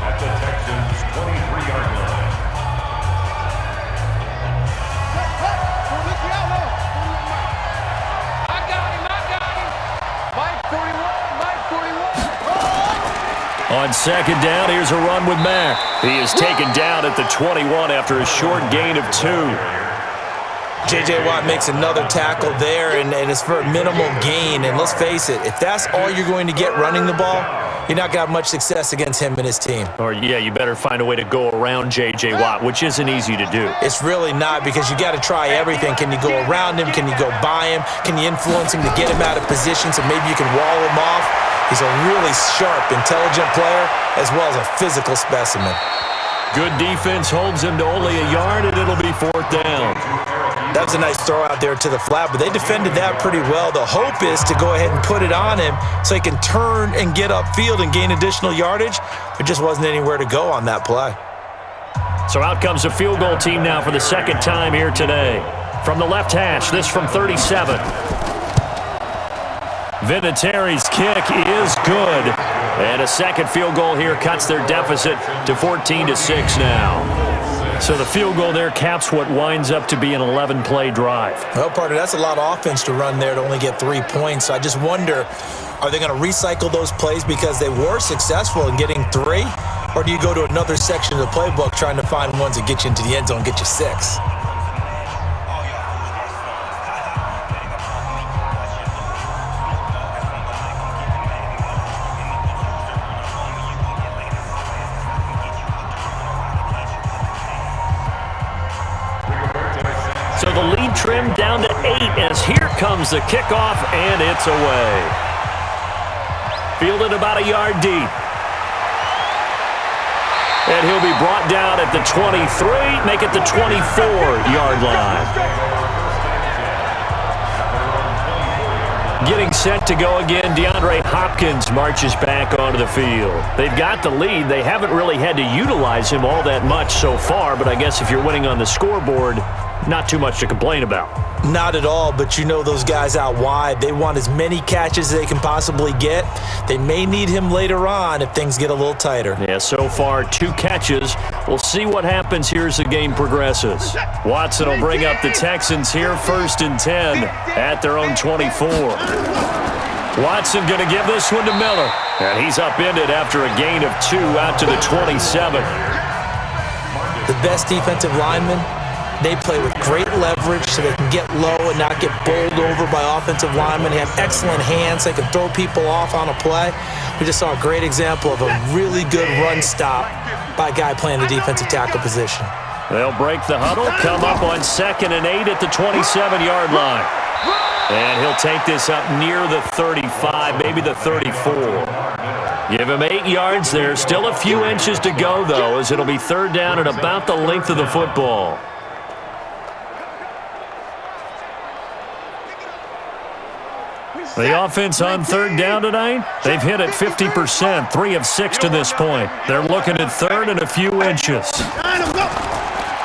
at the Texans' 23-yard line. I got him. Mike 41. On 2nd down, here's a run with Mack. He is taken down at the 21 after a short gain of 2. J.J. Watt makes another tackle there, and it's for a minimal gain. And let's face it, if that's all you're going to get running the ball, you're not going to have much success against him and his team. Or, yeah, you better find a way to go around J.J. Watt, which isn't easy to do. It's really not because you got to try everything. Can you go around him? Can you go by him? Can you influence him to get him out of position so maybe you can wall him off? He's a really sharp, intelligent player as well as a physical specimen. Good defense holds him to only a yard, and it'll be 4th down. That was a nice throw out there to the flat, but they defended that pretty well. The hope is to go ahead and put it on him so he can turn and get upfield and gain additional yardage. There just wasn't anywhere to go on that play. So out comes the field goal team now for the 2nd time here today. From the left hash, this from 37. Vinatieri's kick is good. And a second field goal here cuts their deficit to 14-6 now. So the field goal there caps what winds up to be an 11-play drive. Well, partner, that's a lot of offense to run there to only get 3 points. So I just wonder, are they going to recycle those plays because they were successful in getting 3? Or do you go to another section of the playbook trying to find ones that get you into the end zone and get you 6? So the lead trimmed down to 8 as here comes the kickoff, and it's away. Fielded about a yard deep. And he'll be brought down at the 23, make it the 24-yard line. Getting set to go again, DeAndre Hopkins marches back onto the field. They've got the lead. They haven't really had to utilize him all that much so far, but I guess if you're winning on the scoreboard, not too much to complain about. Not at all, but you know those guys out wide, they want as many catches as they can possibly get. They may need him later on if things get a little tighter. Yeah, so far 2 catches. We'll see what happens here as the game progresses. Watson will bring up the Texans here, 1st and 10 at their own 24. Watson going to give this one to Miller, and he's upended after a gain of 2 out to the 27. The best defensive linemen, they play with great leverage so they can get low and not get bowled over by offensive linemen. They have excellent hands. They can throw people off on a play. We just saw a great example of a really good run stop by a guy playing the defensive tackle position. They'll break the huddle, come up on 2nd and 8 at the 27-yard line. And he'll take this up near the 35, maybe the 34. Give him 8 yards there. Still a few inches to go, though, as it'll be 3rd down and about the length of the football. The offense on 3rd down tonight, they've hit it 50%, 3 of 6 to this point. They're looking at 3rd and a few inches.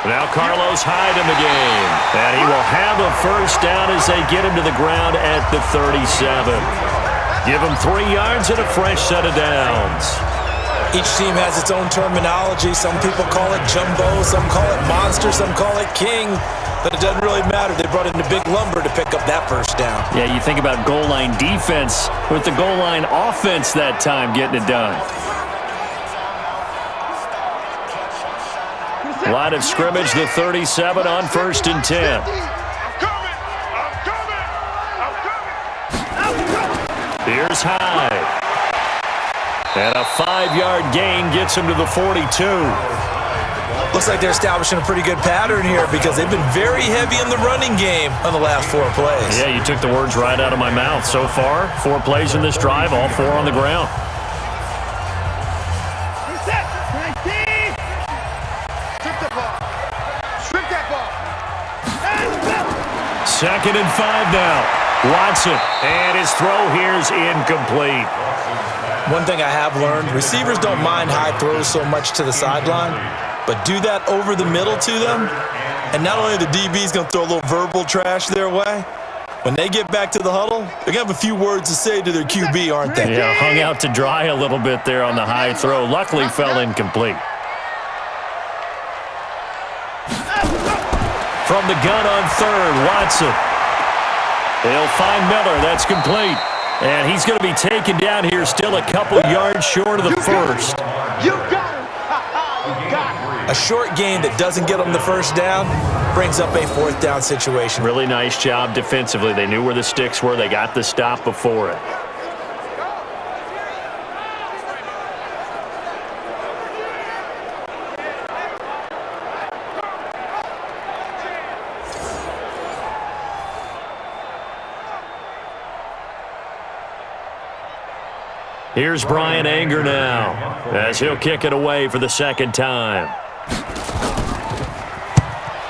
Now Carlos Hyde in the game, and he will have a 1st down as they get him to the ground at the 37. Give him 3 yards and a fresh set of downs. Each team has its own terminology. Some people call it jumbo, some call it monster, some call it king. But it doesn't really matter. They brought in the big lumber to pick up that 1st down. Yeah, you think about goal line defense with the goal line offense that time getting it done. Line of scrimmage, the 37 on 1st and 10. Here's Hyde. And a 5-yard gain gets him to the 42. Looks like they're establishing a pretty good pattern here because they've been very heavy in the running game on the last 4 plays. Yeah, you took the words right out of my mouth. So far, 4 plays in this drive, all 4 on the ground. Strip that ball. 2nd and 5 now. Watson, and his throw here's incomplete. One thing I have learned, receivers don't mind high throws so much to the sideline, but do that over the middle to them, and not only are the DBs going to throw a little verbal trash their way, when they get back to the huddle, they're going to have a few words to say to their QB, aren't they? Yeah, hung out to dry a little bit there on the high throw. Luckily fell incomplete. From the gun on 3rd, Watson. They'll find Miller. That's complete. And he's going to be taken down here still a couple yards short of the 1st. You got him. You got him. A short gain that doesn't get them the 1st down brings up a 4th down situation. Really nice job defensively. They knew where the sticks were. They got the stop before it. Here's Brian Anger now as he'll kick it away for the 2nd time.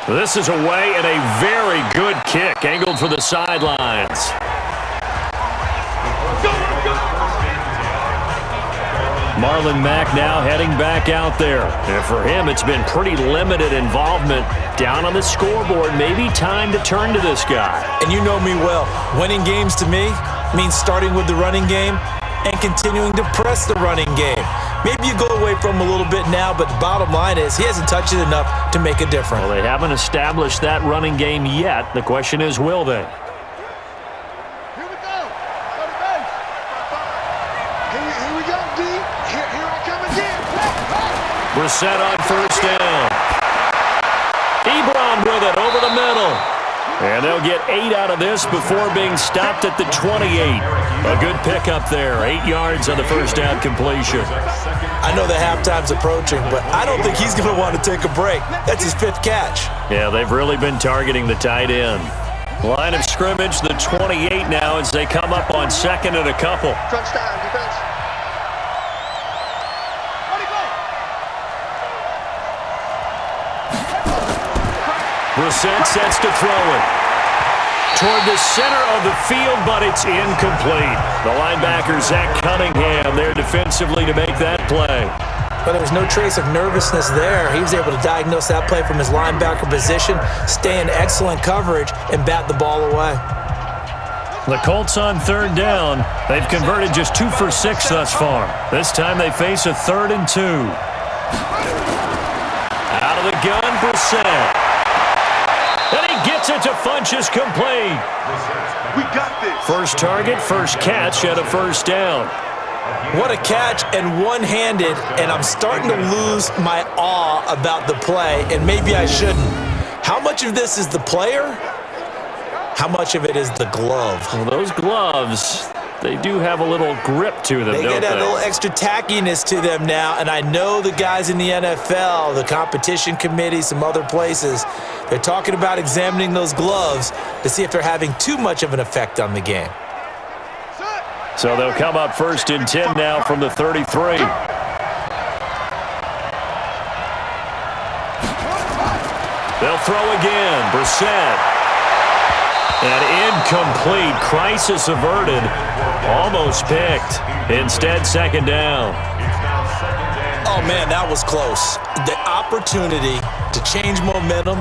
This is away and a very good kick angled for the sidelines. Marlon Mack now heading back out there. And for him, it's been pretty limited involvement down on the scoreboard. Maybe time to turn to this guy. And you know me well. Winning games to me means starting with the running game and continuing to press the running game. Maybe you go away from him a little bit now, but the bottom line is he hasn't touched it enough to make a difference. Well, they haven't established that running game yet. The question is, will they? Here we go. Go to base. Here we go, D. Here I come again. Brissett on first down. Ebron with it over the middle. And they'll get 8 out of this before being stopped at the 28. A good pickup there. 8 yards on the first down completion. I know the halftime's approaching, but I don't think he's going to want to take a break. That's his 5th catch. Yeah, they've really been targeting the tight end. Line of scrimmage, the 28 now as they come up on 2nd and a couple. Touchdown, defense. Brissett sets to throw it toward the center of the field, but it's incomplete. The linebacker, Zach Cunningham, there defensively to make that play. But there was no trace of nervousness there. He was able to diagnose that play from his linebacker position, stay in excellent coverage, and bat the ball away. The Colts on 3rd down. They've converted just 2 for 6 thus far. This time they face a 3rd and 2. Out of the gun, Brissett. And he gets it to Funchess, complete. We got this. First target, first catch at a first down. What a catch, and one-handed, and I'm starting to lose my awe about the play, and maybe I shouldn't. How much of this is the player? How much of it is the glove? Well, those gloves, they do have a little grip to them, They don't get that they? little extra tackiness to them now, and I know the guys in the NFL, the competition committee, some other places, they're talking about examining those gloves to see if they're having too much of an effect on the game. So they'll come up 1st and 10 now from the 33. They'll throw again. Brissett. And incomplete. Crisis averted. Almost picked. Instead, 2nd down. Oh, man, that was close. The opportunity to change momentum,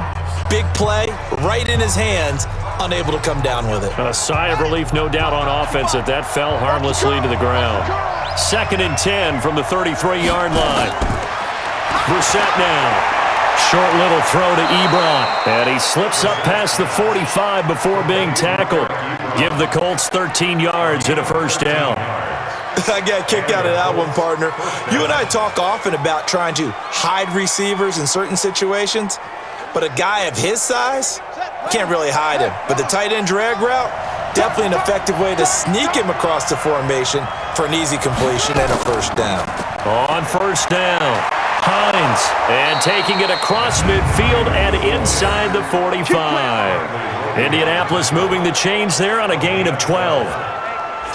big play, right in his hands, unable to come down with it. A sigh of relief, no doubt, on offense that that fell harmlessly to the ground. 2nd and 10 from the 33-yard line. Brissett now. Short little throw to Ebron. And he slips up past the 45 before being tackled. Give the Colts 13 yards and a first down. I got a kick out of that one, partner. You and I talk often about trying to hide receivers in certain situations, but a guy of his size, can't really hide him. But the tight end drag route, definitely an effective way to sneak him across the formation for an easy completion and a first down. On first down, Hines, and taking it across midfield and inside the 45. Indianapolis moving the chains there on a gain of 12.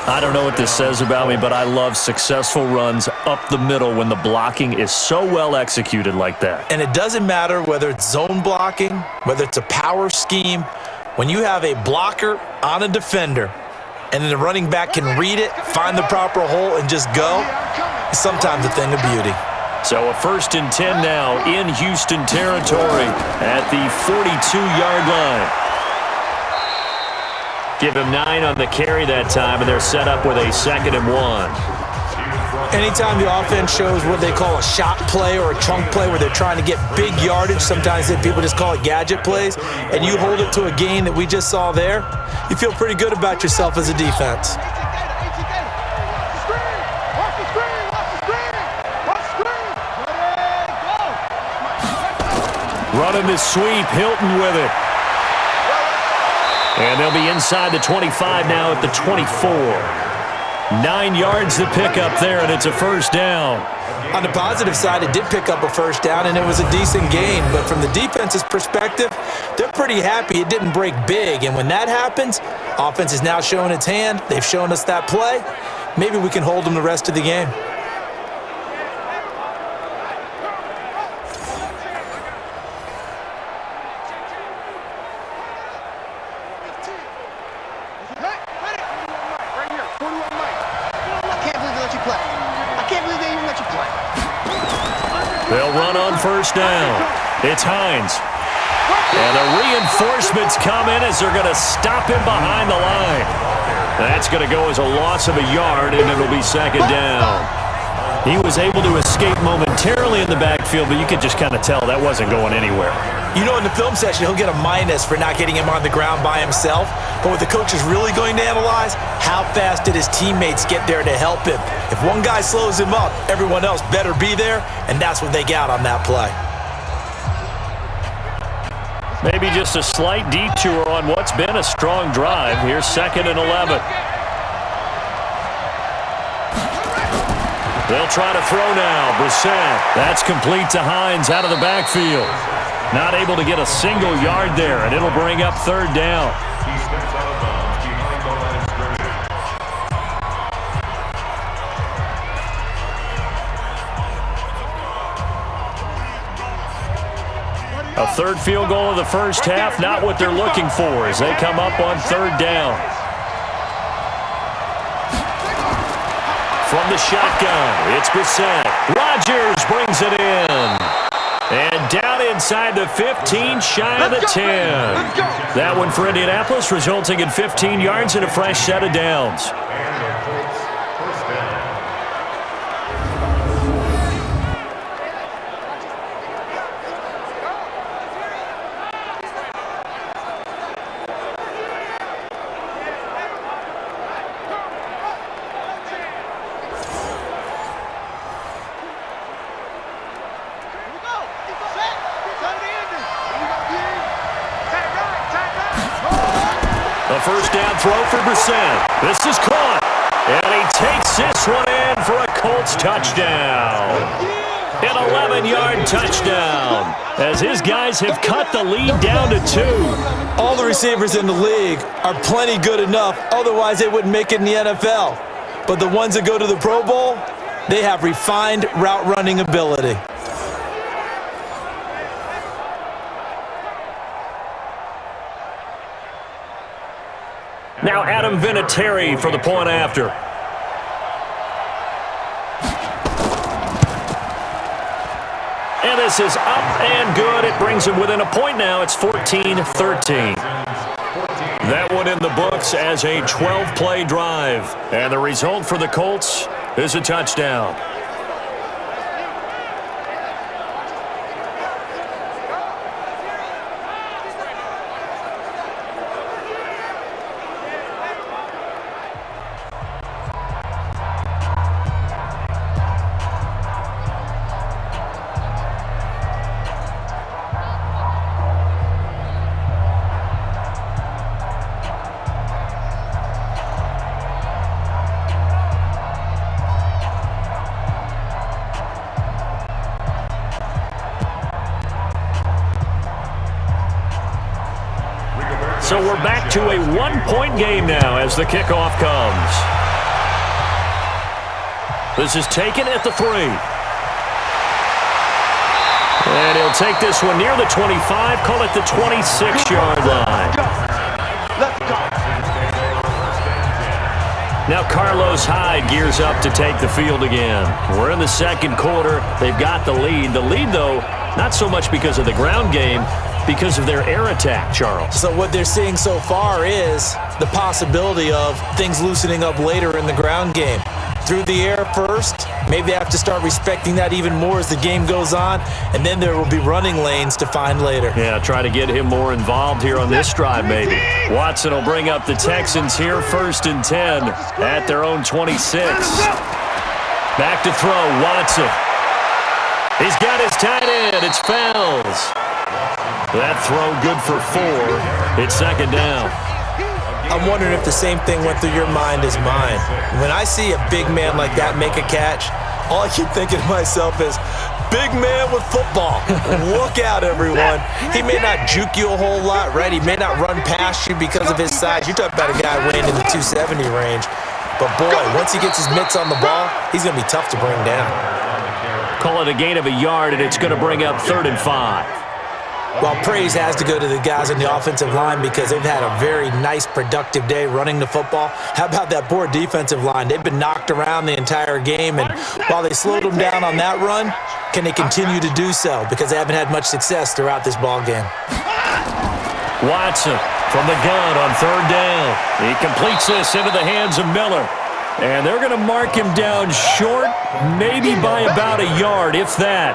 I don't know what this says about me, but I love successful runs up the middle when the blocking is so well executed like that. And it doesn't matter whether it's zone blocking, whether it's a power scheme. When you have a blocker on a defender and then the running back can read it, find the proper hole, and just go, it's sometimes a thing of beauty. So a 1st and 10 now in Houston territory at the 42-yard line. Give him 9 on the carry that time, and they're set up with a 2nd and 1. Anytime the offense shows what they call a shot play or a chunk play where they're trying to get big yardage, sometimes people just call it gadget plays, and you hold it to a gain that we just saw there, you feel pretty good about yourself as a defense. Running the sweep, Hilton with it. And they'll be inside the 25 now at the 24. 9 yards to pick up there, and it's a first down. On the positive side, it did pick up a first down, and it was a decent gain. But from the defense's perspective, they're pretty happy it didn't break big. And when that happens, offense is now showing its hand. They've shown us that play. Maybe we can hold them the rest of the game. They'll run on first down. It's Hines. And the reinforcements come in as they're going to stop him behind the line. That's going to go as a loss of a yard, and it'll be 2nd down. He was able to escape momentarily in the backfield, but you could just kind of tell that wasn't going anywhere. You know, in the film session, he'll get a minus for not getting him on the ground by himself. But what the coach is really going to analyze, how fast did his teammates get there to help him? If one guy slows him up, everyone else better be there, and that's what they got on that play. Maybe just a slight detour on what's been a strong drive. Here's 2nd and 11. They'll try to throw now. Brissett. That's complete to Hines out of the backfield. Not able to get a single yard there, and it'll bring up 3rd down. He steps out of bounds behind the line of scrimmage. A 3rd field goal of the first half, not what they're looking for as they come up on 3rd down. From the shotgun, it's Brissett. Rodgers brings it in. And down inside the 15, shy of the 10. That one for Indianapolis, resulting in 15 yards and a fresh set of downs. First down throw for Brissett. This is caught. And he takes this one in for a Colts touchdown. An 11-yard touchdown as his guys have cut the lead down to 2. All the receivers in the league are plenty good enough, otherwise they wouldn't make it in the NFL. But the ones that go to the Pro Bowl, they have refined route running ability. Now Adam Vinatieri for the point after. And this is up and good. It brings him within a point now. It's 14-13. That one in the books as a 12-play drive. And the result for the Colts is a touchdown. So we're back to a one-point game now as the kickoff comes. This is taken at the 3. And he'll take this one near the 25, call it the 26-yard line. Now Carlos Hyde gears up to take the field again. We're in the second quarter. They've got the lead. The lead, though, not so much because of the ground game, because of their air attack, Charles. So what they're seeing so far is the possibility of things loosening up later in the ground game. Through the air first, maybe they have to start respecting that even more as the game goes on, and then there will be running lanes to find later. Yeah, try to get him more involved here on this drive maybe. Watson will bring up the Texans here, 1st and 10 at their own 26. Back to throw, Watson. He's got his tight end, it's Fells. That throw good for 4. It's 2nd down. I'm wondering if the same thing went through your mind as mine. When I see a big man like that make a catch, all I keep thinking to myself is, big man with football. Look out, everyone. He may not juke you a whole lot, right? He may not run past you because of his size. You're talking about a guy weighing in the 270 range. But, boy, once he gets his mitts on the ball, he's going to be tough to bring down. Call it a gain of a yard, and it's going to bring up 3rd and 5. Well, praise has to go to the guys on the offensive line because they've had a very nice, productive day running the football. How about that poor defensive line? They've been knocked around the entire game, and while they slowed them down on that run, can they continue to do so? Because they haven't had much success throughout this ball game. Watson from the gun on 3rd down. He completes this into the hands of Miller. And they're going to mark him down short, maybe by about a yard, if that.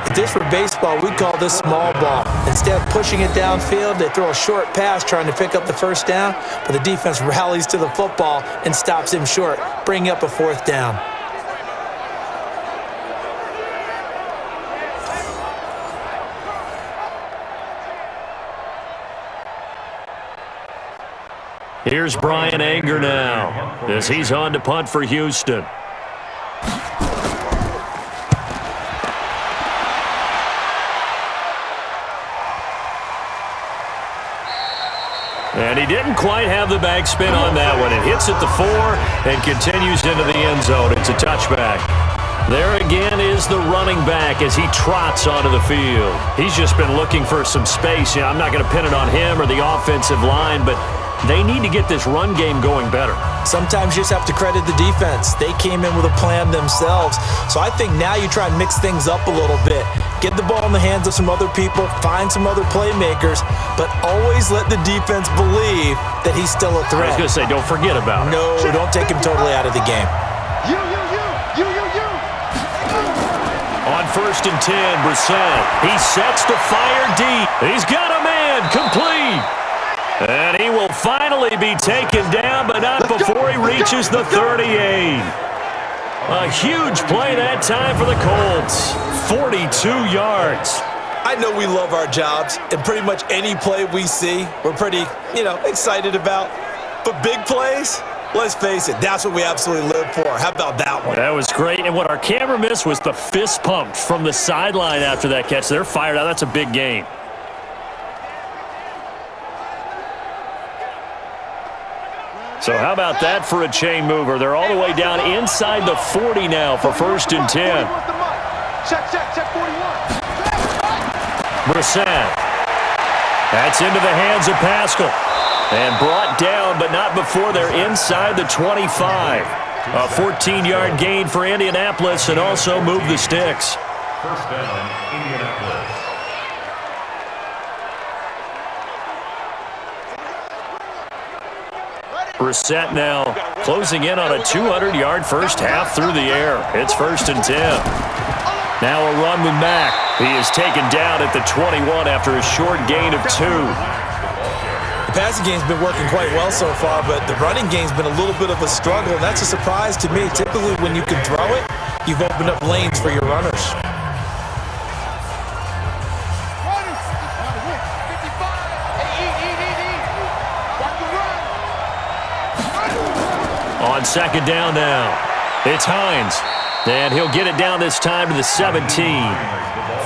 If this were baseball, we'd call this small ball. Instead of pushing it downfield, they throw a short pass trying to pick up the first down, but the defense rallies to the football and stops him short, bringing up a fourth down. Here's Brian Anger now, as he's on to punt for Houston. And he didn't quite have the backspin on that one. It hits at the 4 and continues into the end zone. It's a touchback. There again is the running back as he trots onto the field. He's just been looking for some space. You know, I'm not going to pin it on him or the offensive line, but they need to get this run game going better. Sometimes you just have to credit the defense. They came in with a plan themselves. So I think now you try and mix things up a little bit. Get the ball in the hands of some other people, find some other playmakers, but always let the defense believe that he's still a threat. I was going to say, don't forget about it. No, don't take him totally out of the game. You. On 1st and 10, Brissett. He sets to fire deep. He's got a man complete. And he will finally be taken down, but not before he reaches the 38. A huge play that time for the Colts. 42 yards. I know we love our jobs, and pretty much any play we see, we're pretty, excited about. But big plays, let's face it, that's what we absolutely live for. How about that one? That was great, and what our camera missed was the fist pump from the sideline after that catch. They're fired out. That's a big gain. So how about that for a chain mover? They're all the way down inside the 40 now for 1st and 10. Check 41. Brissett. That's into the hands of Pascal. And brought down, but not before they're inside the 25. A 14-yard gain for Indianapolis and also move the sticks. First down, Indianapolis. Brissett now closing in on a 200-yard first half through the air. It's 1st and 10. Now a run with Mack. He is taken down at the 21 after a short gain of 2. The passing game's been working quite well so far, but the running game's been a little bit of a struggle, and that's a surprise to me. Typically, when you can throw it, you've opened up lanes for your runners. On 2nd down now, it's Hines. And he'll get it down this time to the 17.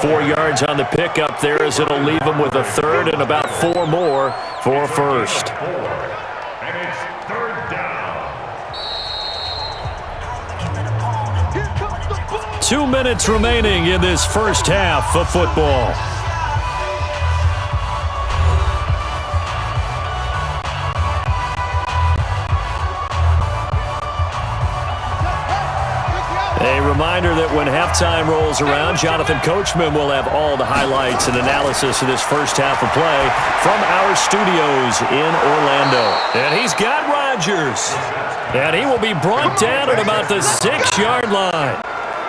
4 yards on the pickup there as it'll leave him with a 3rd and about 4 more for 1st. And it's 3rd down. 2 minutes remaining in this first half of football. A reminder that when halftime rolls around, Jonathan Coachman will have all the highlights and analysis of this first half of play from our studios in Orlando. And he's got Rodgers. And he will be brought down at about the 6-yard line.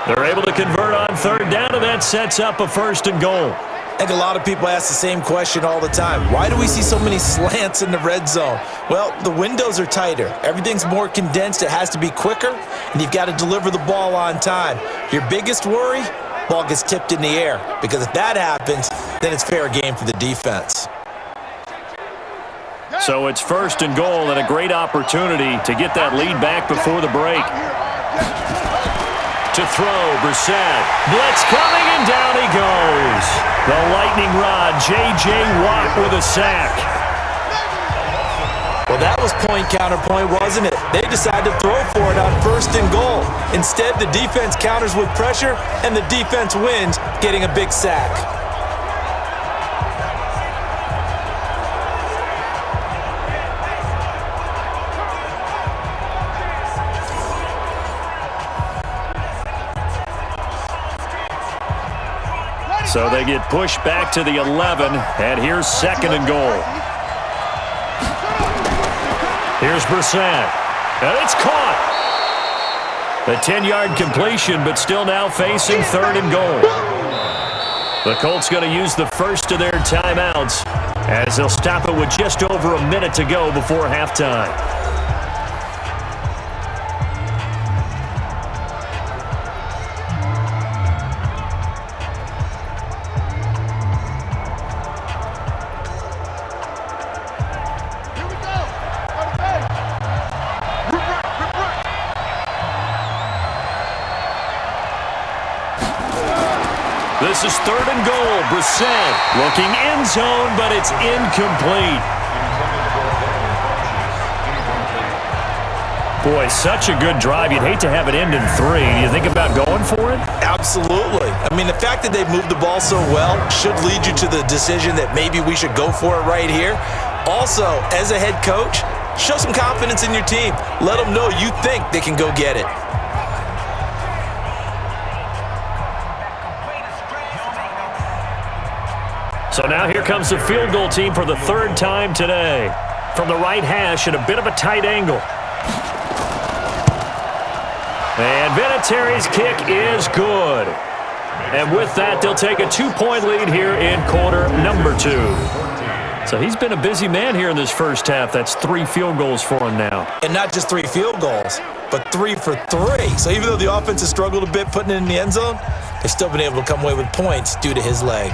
They're able to convert on 3rd down, and that sets up a 1st and goal. I think a lot of people ask the same question all the time. Why do we see so many slants in the red zone? Well, the windows are tighter. Everything's more condensed. It has to be quicker, and you've got to deliver the ball on time. Your biggest worry, ball gets tipped in the air, because if that happens, then it's fair game for the defense. So it's 1st and goal, and a great opportunity to get that lead back before the break. To throw, Brissett. Blitz coming, and down he goes. The lightning rod, J.J. Watt with a sack. Well, that was point counterpoint, wasn't it? They decided to throw for it on 1st and goal. Instead, the defense counters with pressure, and the defense wins, getting a big sack. So they get pushed back to the 11, and here's 2nd and goal. Here's Brissett. And it's caught. A 10-yard completion, but still now facing 3rd and goal. The Colts going to use the first of their timeouts as they'll stop it with just over a minute to go before halftime. This is 3rd and goal. Brissett looking end zone, but it's incomplete. Boy, such a good drive. You'd hate to have it end in 3. Do you think about going for it? Absolutely. I mean, the fact that they've moved the ball so well should lead you to the decision that maybe we should go for it right here. Also, as a head coach, show some confidence in your team. Let them know you think they can go get it. So now here comes the field goal team for the 3rd time today. From the right hash at a bit of a tight angle. And Vinatieri's kick is good. And with that, they'll take a 2-point lead here in quarter number 2. So he's been a busy man here in this first half. That's 3 field goals for him now. And not just 3 field goals, but 3 for 3. So even though the offense has struggled a bit putting it in the end zone, they've still been able to come away with points due to his leg.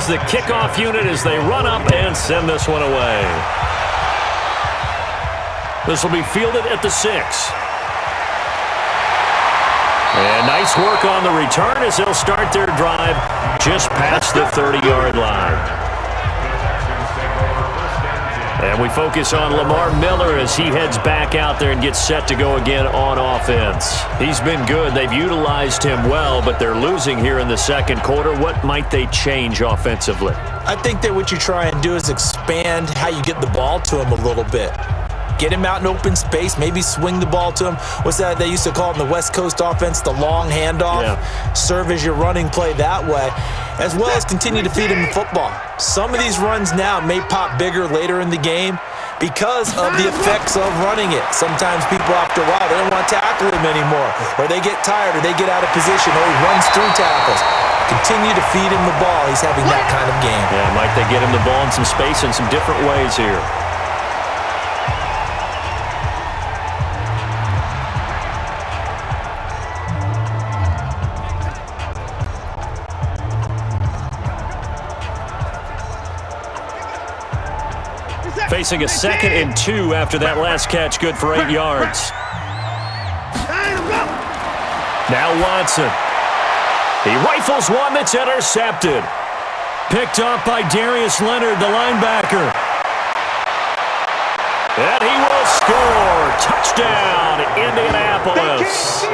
The kickoff unit as they run up and send this one away. This will be fielded at the 6. And nice work on the return as they'll start their drive just past the 30-yard line. And we focus on Lamar Miller as he heads back out there and gets set to go again on offense. He's been good. They've utilized him well, but they're losing here in the second quarter. What might they change offensively? I think that what you try and do is expand how you get the ball to him a little bit. Get him out in open space, maybe swing the ball to him. What's that they used to call it in the West Coast offense, the long handoff? Yeah. Serve as your running play that way, as well as continue to feed him the football. Some of these runs now may pop bigger later in the game because of the effects of running it. Sometimes people after a while, they don't want to tackle him anymore, or they get tired, or they get out of position, or he runs through tackles. Continue to feed him the ball. He's having that kind of game. Yeah, might they get him the ball in some space in some different ways here. Facing a 2nd and 2 after that last catch, good for 8 yards. Now Watson. He rifles one that's intercepted. Picked off by Darius Leonard, the linebacker. And he will score. Touchdown, Indianapolis.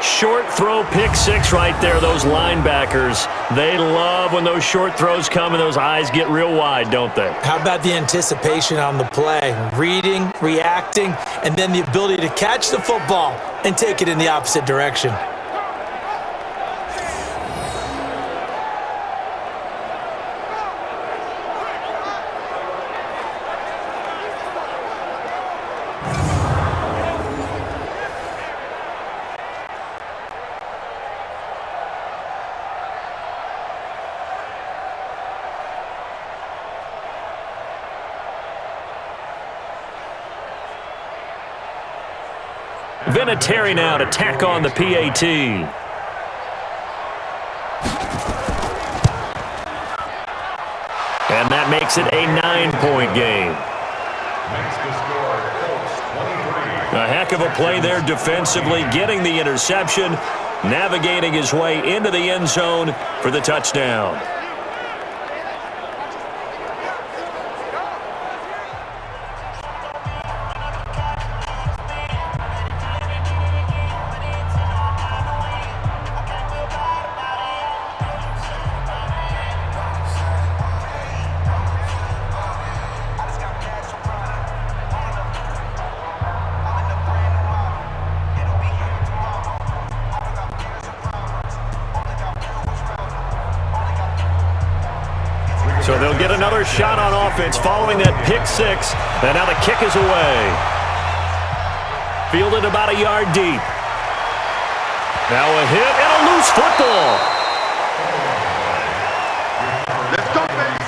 Short throw, pick 6 right there. Those linebackers, they love when those short throws come and those eyes get real wide, don't they? How about the anticipation on the play? Reading, reacting, and then the ability to catch the football and take it in the opposite direction. Vinatieri now to tack on the PAT. And that makes it a 9-point game. A heck of a play there defensively, getting the interception, navigating his way into the end zone for the touchdown. So they'll get another shot on offense following that pick six. And now the kick is away. Fielded about a yard deep. Now a hit and a loose football. Let's go, baby.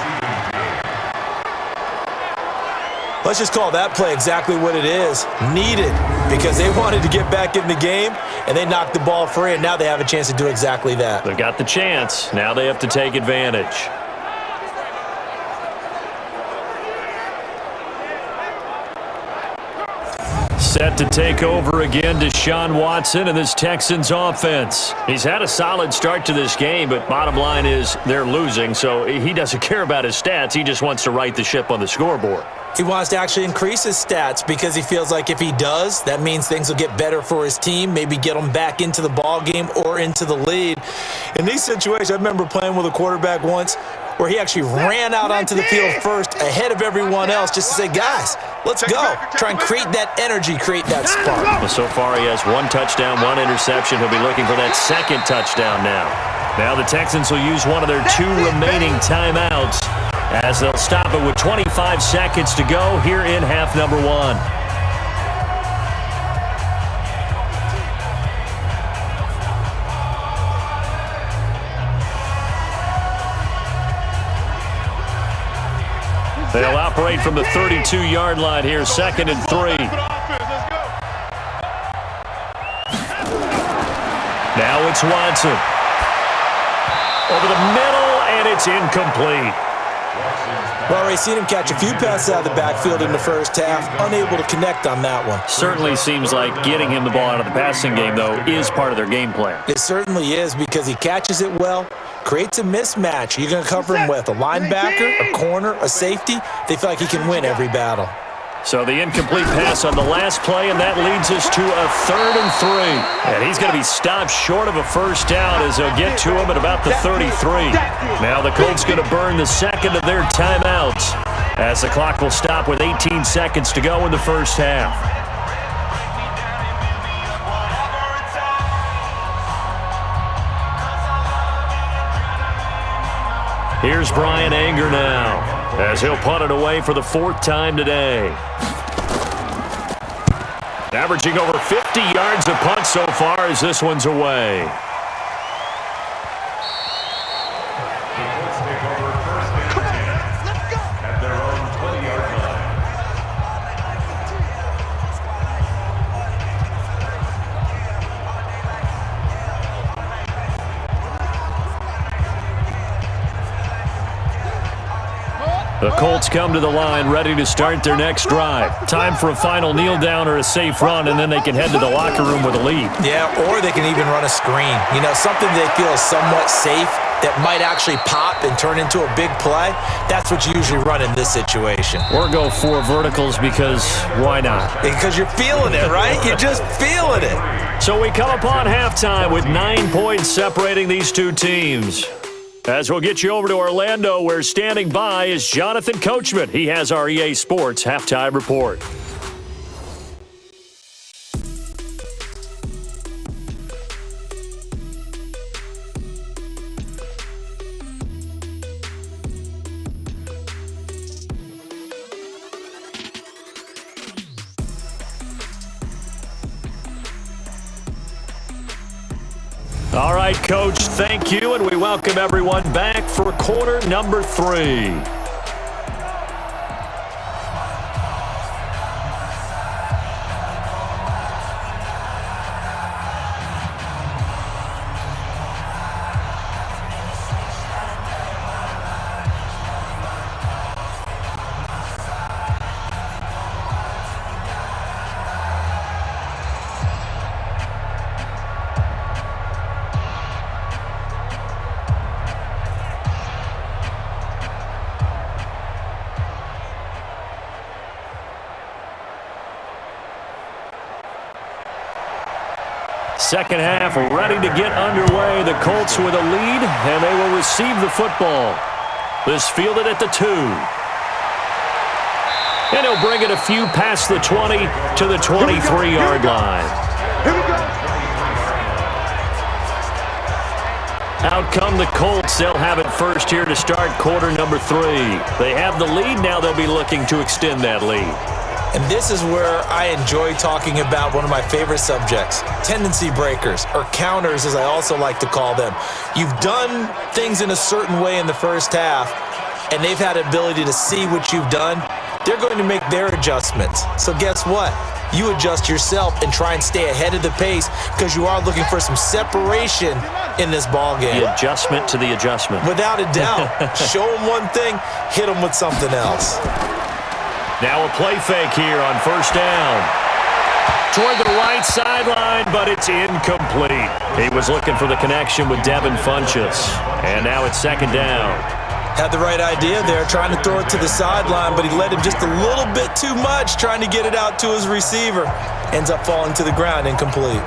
Let's just call that play exactly what it is. Needed, because they wanted to get back in the game, and they knocked the ball free, and now they have a chance to do exactly that. They got the chance. Now they have to take advantage. Set to take over again, Deshaun Watson and this Texans offense. He's had a solid start to this game, but bottom line is they're losing, so he doesn't care about his stats. He just wants to right the ship on the scoreboard. He wants to actually increase his stats because he feels like if he does, that means things will get better for his team, maybe get them back into the ball game or into the lead. In these situations, I remember playing with a quarterback once where he actually ran out onto the field first ahead of everyone else just to say, guys, let's go. Try and create that energy, create that spark. Well, so far he has 1 touchdown, 1 interception. He'll be looking for that second touchdown now. Now the Texans will use one of their 2 remaining timeouts as they'll stop it with 25 seconds to go here in half number 1. They'll operate from the 32-yard line here, 2nd and 3. Now it's Watson. Over the middle, and it's incomplete. Well, we've seen him catch a few passes out of the backfield in the first half, unable to connect on that one. Certainly seems like getting him the ball out of the passing game, though, is part of their game plan. It certainly is because he catches it well, creates a mismatch. You're going to cover him with a linebacker, a corner, a safety. They feel like he can win every battle. So the incomplete pass on the last play, and that leads us to a 3rd and 3. And he's going to be stopped short of a first down as they'll get to him at about the 33. Now the Colts going to burn the second of their timeouts as the clock will stop with 18 seconds to go in the first half. Here's Brian Anger now as he'll punt it away for the 4th time today. Averaging over 50 yards a punt so far as this one's away. Let's take over 1st and 10 at their own 20-yard line. The Colts come to the line ready to start their next drive. Time for a final kneel down or a safe run, and then they can head to the locker room with a lead. Yeah, or they can even run a screen. You know, something they feel is somewhat safe that might actually pop and turn into a big play. That's what you usually run in this situation. Or go 4 verticals because why not? Because you're feeling it, right? You're just feeling it. So we come upon halftime with 9 points separating these 2 teams. As we'll get you over to Orlando, where standing by is Jonathan Coachman. He has our EA Sports halftime report. All right, Coach, thank you, and we welcome everyone back for quarter number 3. Second half ready to get underway. The Colts with a lead, and they will receive the football. This fielded at the 2. And he'll bring it a few past the 20 to the 23-yard line. Here we go. Out come the Colts. They'll have it first here to start quarter number 3. They have the lead. Now they'll be looking to extend that lead. And this is where I enjoy talking about one of my favorite subjects, tendency breakers, or counters as I also like to call them. You've done things in a certain way in the first half, and they've had the ability to see what you've done. They're going to make their adjustments. So guess what? You adjust yourself and try and stay ahead of the pace because you are looking for some separation in this ball game. The adjustment to the adjustment. Without a doubt. Show them one thing, hit them with something else. Now a play fake here on first down. Toward the right sideline, but it's incomplete. He was looking for the connection with Devin Funchess. And now it's second down. Had the right idea there, trying to throw it to the sideline, but he led him just a little bit too much, trying to get it out to his receiver. Ends up falling to the ground, incomplete.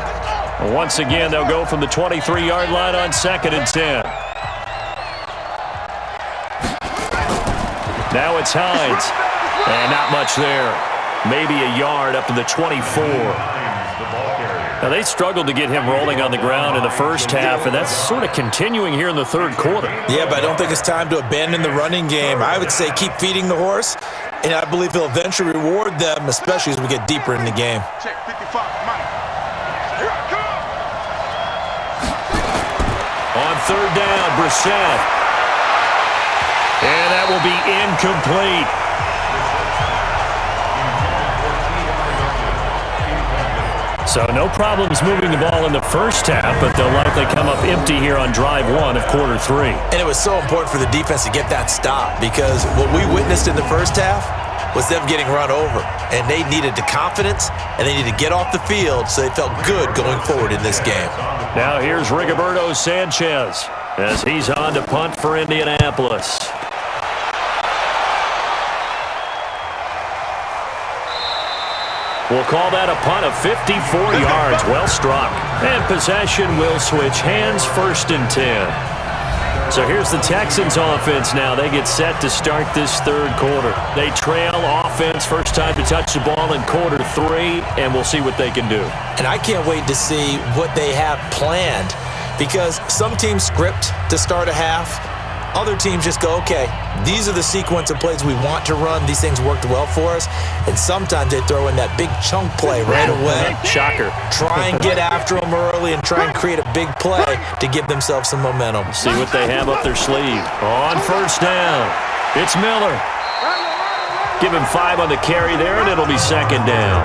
Once again, they'll go from the 23-yard line on 2nd and 10. Now it's Hines. And not much there. Maybe a yard up to the 24. Now, they struggled to get him rolling on the ground in the first half, and that's sort of continuing here in the third quarter. Yeah, but I don't think it's time to abandon the running game. I would say keep feeding the horse, and I believe he'll eventually reward them, especially as we get deeper in the game. Check 55, come on. Here I come. On third down, Brissett. And that will be incomplete. So no problems moving the ball in the first half, but they'll likely come up empty here on drive 1 of quarter 3. And it was so important for the defense to get that stop because what we witnessed in the first half was them getting run over. And they needed the confidence, and they needed to get off the field so they felt good going forward in this game. Now here's Rigoberto Sanchez as he's on to punt for Indianapolis. We'll call that a punt of 54 yards. Well struck. And possession will switch hands, 1st and 10. So here's the Texans offense now. They get set to start this third quarter. They trail offense, first time to touch the ball in quarter 3, and we'll see what they can do. And I can't wait to see what they have planned because some teams script to start a half. Other teams just go, okay, these are the sequence of plays we want to run. These things worked well for us. And sometimes they throw in that big chunk play right away. Shocker. Try and get after them early and try and create a big play to give themselves some momentum. See what they have up their sleeve. On first down, it's Miller. Give him 5 on the carry there, and it'll be second down.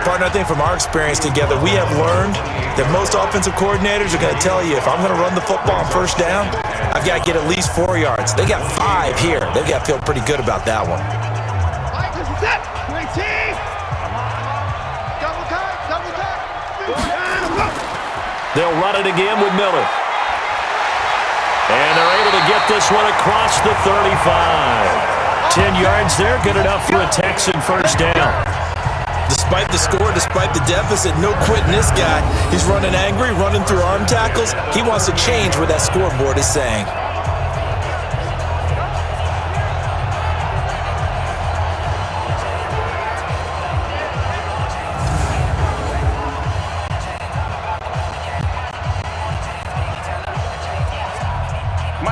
Partner, I think from our experience together, we have learned that most offensive coordinators are going to tell you if I'm going to run the football on first down, I've got to get at least 4 yards. They got 5 here. They've got to feel pretty good about that one. They'll run it again with Miller. And they're able to get this one across the 35. 10 yards there, good enough for a Texan first down. Despite the score, despite the deficit, no quitting this guy. He's running angry, running through arm tackles. He wants to change what that scoreboard is saying.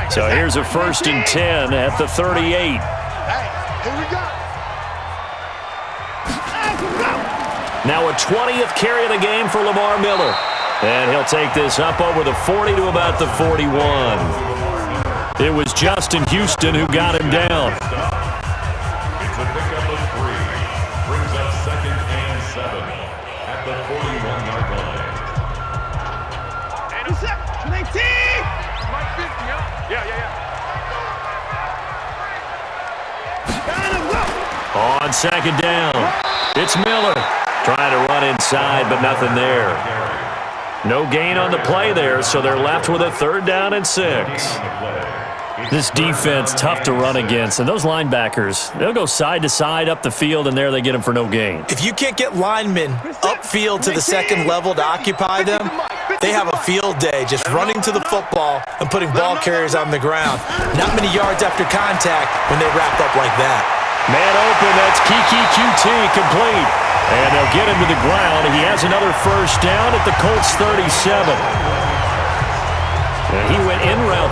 So here's a 1st and 10 at the 38. Hey, here we go. Now a 20th carry of the game for Lamar Miller. And he'll take this up over the 40 to about the 41. It was Justin Houston who got him down. It's a pickup of 3. Brings up 2nd and 7 at the 41-yard line. And a set. 19. Mike 50, huh? Yeah. On second down, it's Miller. Trying to run inside, but nothing there. No gain on the play there, so they're left with a 3rd down and 6. This defense, tough to run against. And those linebackers, they'll go side to side up the field, and there they get them for no gain. If you can't get linemen upfield to the second level to occupy them, they have a field day just running to the football and putting ball carriers on the ground. Not many yards after contact when they wrap up like that. Man open, that's Kiki QT, complete. And they'll get him to the ground. He has another first down at the Colts 37. And he went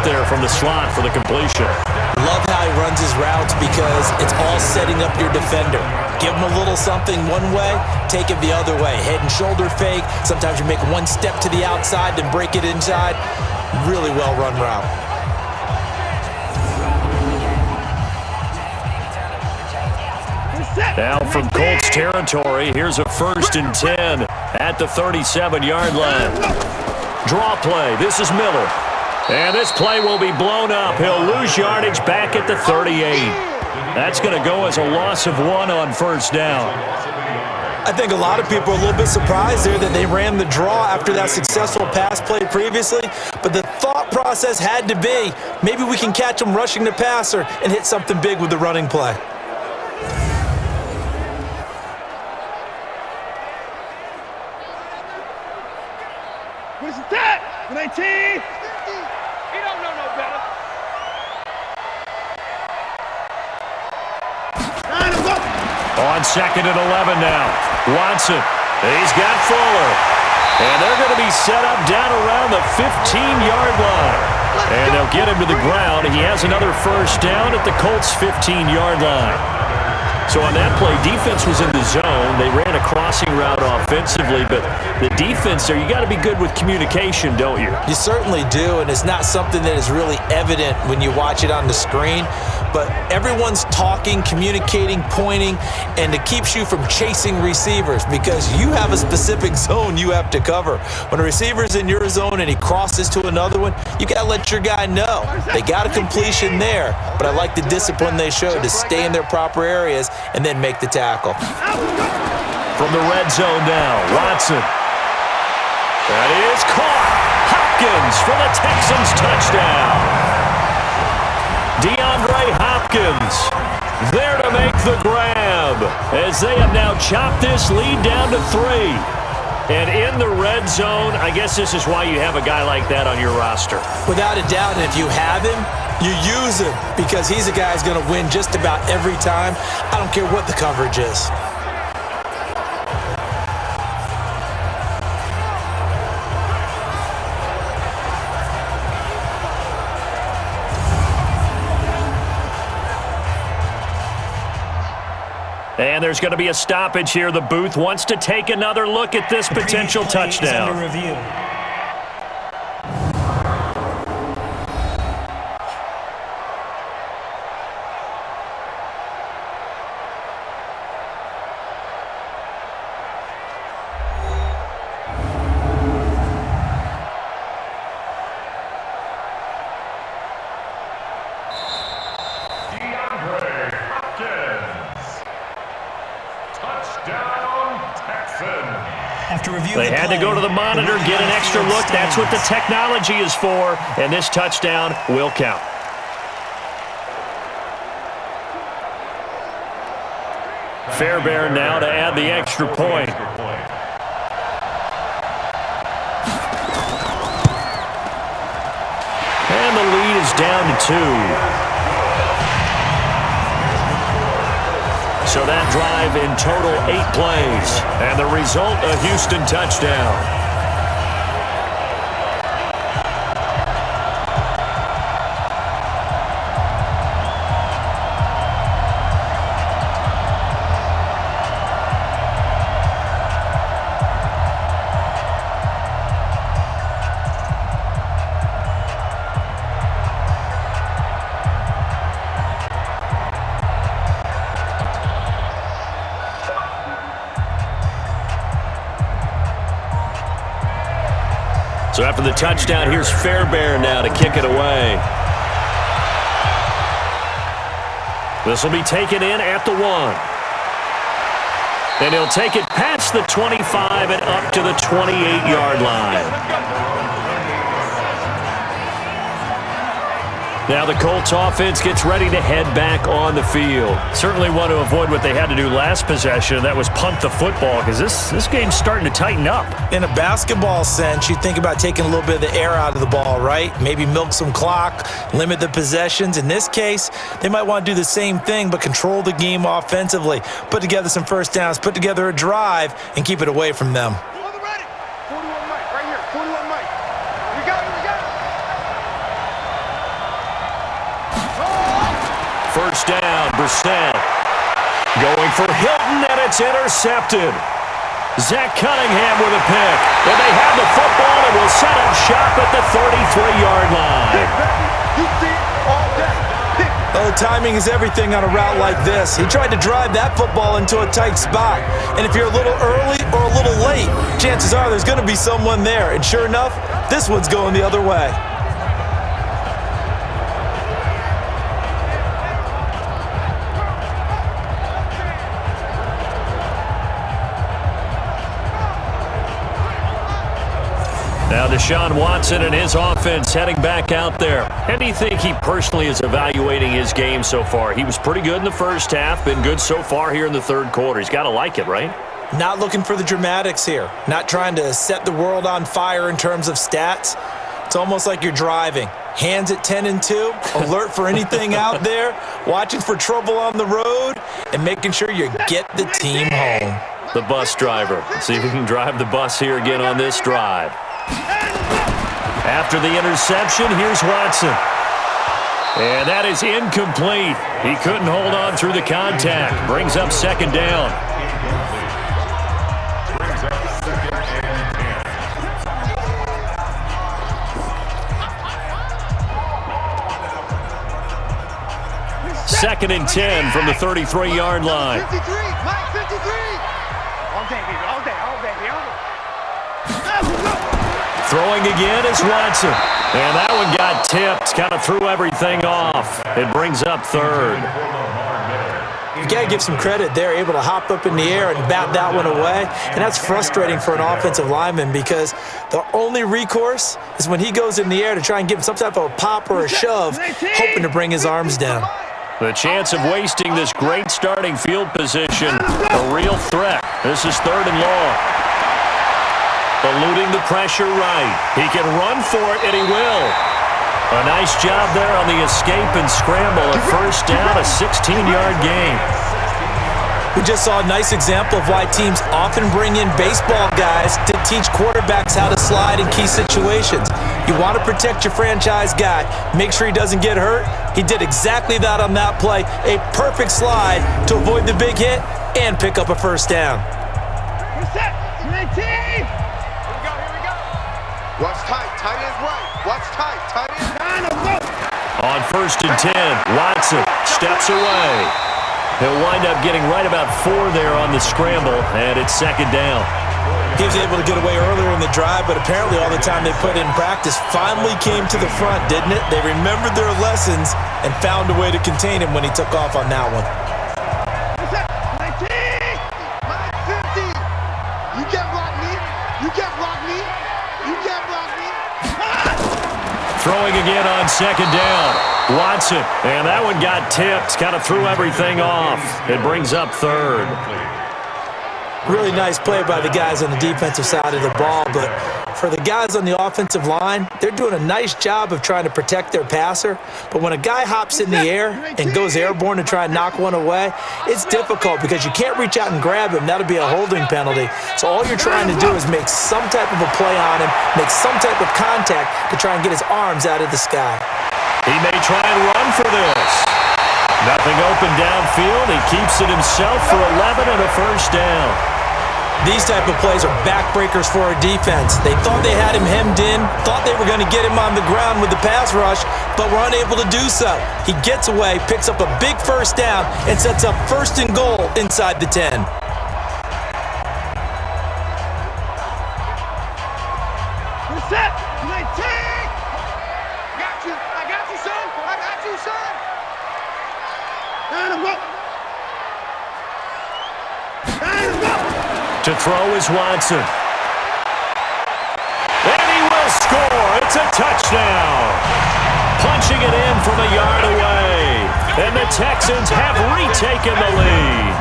out there from the slot for the completion. Love how he runs his routes because it's all setting up your defender. Give him a little something one way, take it the other way. Head and shoulder fake. Sometimes you make one step to the outside, then break it inside. Really well-run route. Now from Colts territory, here's a 1st and 10 at the 37-yard line. Draw play. This is Miller. And this play will be blown up. He'll lose yardage back at the 38. That's going to go as a loss of 1 on 1st down. I think a lot of people are a little bit surprised there that they ran the draw after that successful pass play previously. But the thought process had to be, maybe we can catch him rushing the passer and hit something big with the running play. What is that? 19! He don't know no better. On 2nd and 11 now. Watson. He's got Fuller. And they're going to be set up down around the 15-yard line. And they'll get him to the ground. He has another 1st down at the Colts' 15-yard line. So on that play, defense was in the zone. They ran a crossing route offensively, but the defense there, you got to be good with communication, don't you? You certainly do, and it's not something that is really evident when you watch it on the screen. But everyone's talking, communicating, pointing, and it keeps you from chasing receivers because you have a specific zone you have to cover. When a receiver's in your zone and he crosses to another one, you got to let your guy know. They got a completion there, but I like the discipline they showed to stay in their proper areas and then make the tackle. From the red zone now, Watson. That is caught. Hopkins for the Texans touchdown. DeAndre Hopkins there to make the grab as they have now chopped this lead down to 3. And in the red zone, I guess this is why you have a guy like that on your roster. Without a doubt, and if you have him, you use him because he's a guy who's going to win just about every time. I don't care what the coverage is. And there's going to be a stoppage here. The booth wants to take another look at this potential touchdown. Under review. They had to go to the monitor, get an extra look. That's what the technology is for, and this touchdown will count. Fairbairn now to add the extra point. And the lead is down to 2. So that drive in total 8 plays. And the result, a Houston touchdown. So after the touchdown, here's Fairbairn now to kick it away. This will be taken in at the 1. And he'll take it past the 25 and up to the 28-yard line. Now the Colts offense gets ready to head back on the field. Certainly want to avoid what they had to do last possession. That was punt the football because this game's starting to tighten up. In a basketball sense, you think about taking a little bit of the air out of the ball, right? Maybe milk some clock, limit the possessions. In this case, they might want to do the same thing but control the game offensively. Put together some first downs, put together a drive, and keep it away from them. Ready. 41 Mike, right here. 41 Mike. We got it. first down. Brissett going for Hilton, and it's intercepted. Zach Cunningham with a pick. And they have the football and will set up shop at the 33-yard line. You see all that. Oh, timing is everything on a route like this. He tried to drive that football into a tight spot. And if you're a little early or a little late, chances are there's going to be someone there. And sure enough, this one's going the other way. Now Deshaun Watson and his offense heading back out there. How do you think he personally is evaluating his game so far? He was pretty good in the first half, been good so far here in the third quarter. He's got to like it, right? Not looking for the dramatics here. Not trying to set the world on fire in terms of stats. It's almost like you're driving. Hands at 10 and 2, alert for anything out there, watching for trouble on the road, and making sure you get the team home. The bus driver. Let's see if he can drive the bus here again on this drive. After the interception, here's Watson. And that is incomplete. He couldn't hold on through the contact. Brings up second down. Second and 10 from the 33-yard line. 53, Mike, 53. All day, baby, all day, all day, all day. Throwing again is Watson. And that one got tipped. Kind of threw everything off. It brings up third. You got to give some credit. They're able to hop up in the air and bat that one away. And that's frustrating for an offensive lineman because the only recourse is when he goes in the air to try and give him some type of a pop or a shove, hoping to bring his arms down. The chance of wasting this great starting field position, a real threat. This is third and long. Eluding the pressure right. He can run for it, and he will. A nice job there on the escape and scramble. A first down, a 16-yard gain. We just saw a nice example of why teams often bring in baseball guys to teach quarterbacks how to slide in key situations. You want to protect your franchise guy. Make sure he doesn't get hurt. He did exactly that on that play. A perfect slide to avoid the big hit and pick up a first down. Reset, 19. Watch tight, tight ends right. Watch tight, tight ends. On first and 10, Watson steps away. He'll wind up getting right about 4 there on the scramble, and it's second down. He was able to get away earlier in the drive, but apparently all the time they put in practice finally came to the front, didn't it? They remembered their lessons and found a way to contain him when he took off on that one. 19. Mike, 50. You can't block me. You can't block me. You can't block me. Throwing again on second down. Watson, and that one got tipped. Kind of threw everything off. It brings up third. Really nice play by the guys on the defensive side of the ball, but for the guys on the offensive line, they're doing a nice job of trying to protect their passer. But when a guy hops in the air and goes airborne to try and knock one away, it's difficult because you can't reach out and grab him. That'll be a holding penalty. So all you're trying to do is make some type of a play on him, make some type of contact to try and get his arms out of the sky. He may try and run for this. Nothing open downfield. He keeps it himself for 11 and a first down. These type of plays are backbreakers for a defense. They thought they had him hemmed in, thought they were going to get him on the ground with the pass rush, but were unable to do so. He gets away, picks up a big first down, and sets up first and goal inside the 10. Reset, 19. Got you. I got you, son. I got you, son. And I'm up. To throw is Watson. And he will score. It's a touchdown. Punching it in from a yard away. And the Texans have retaken the lead.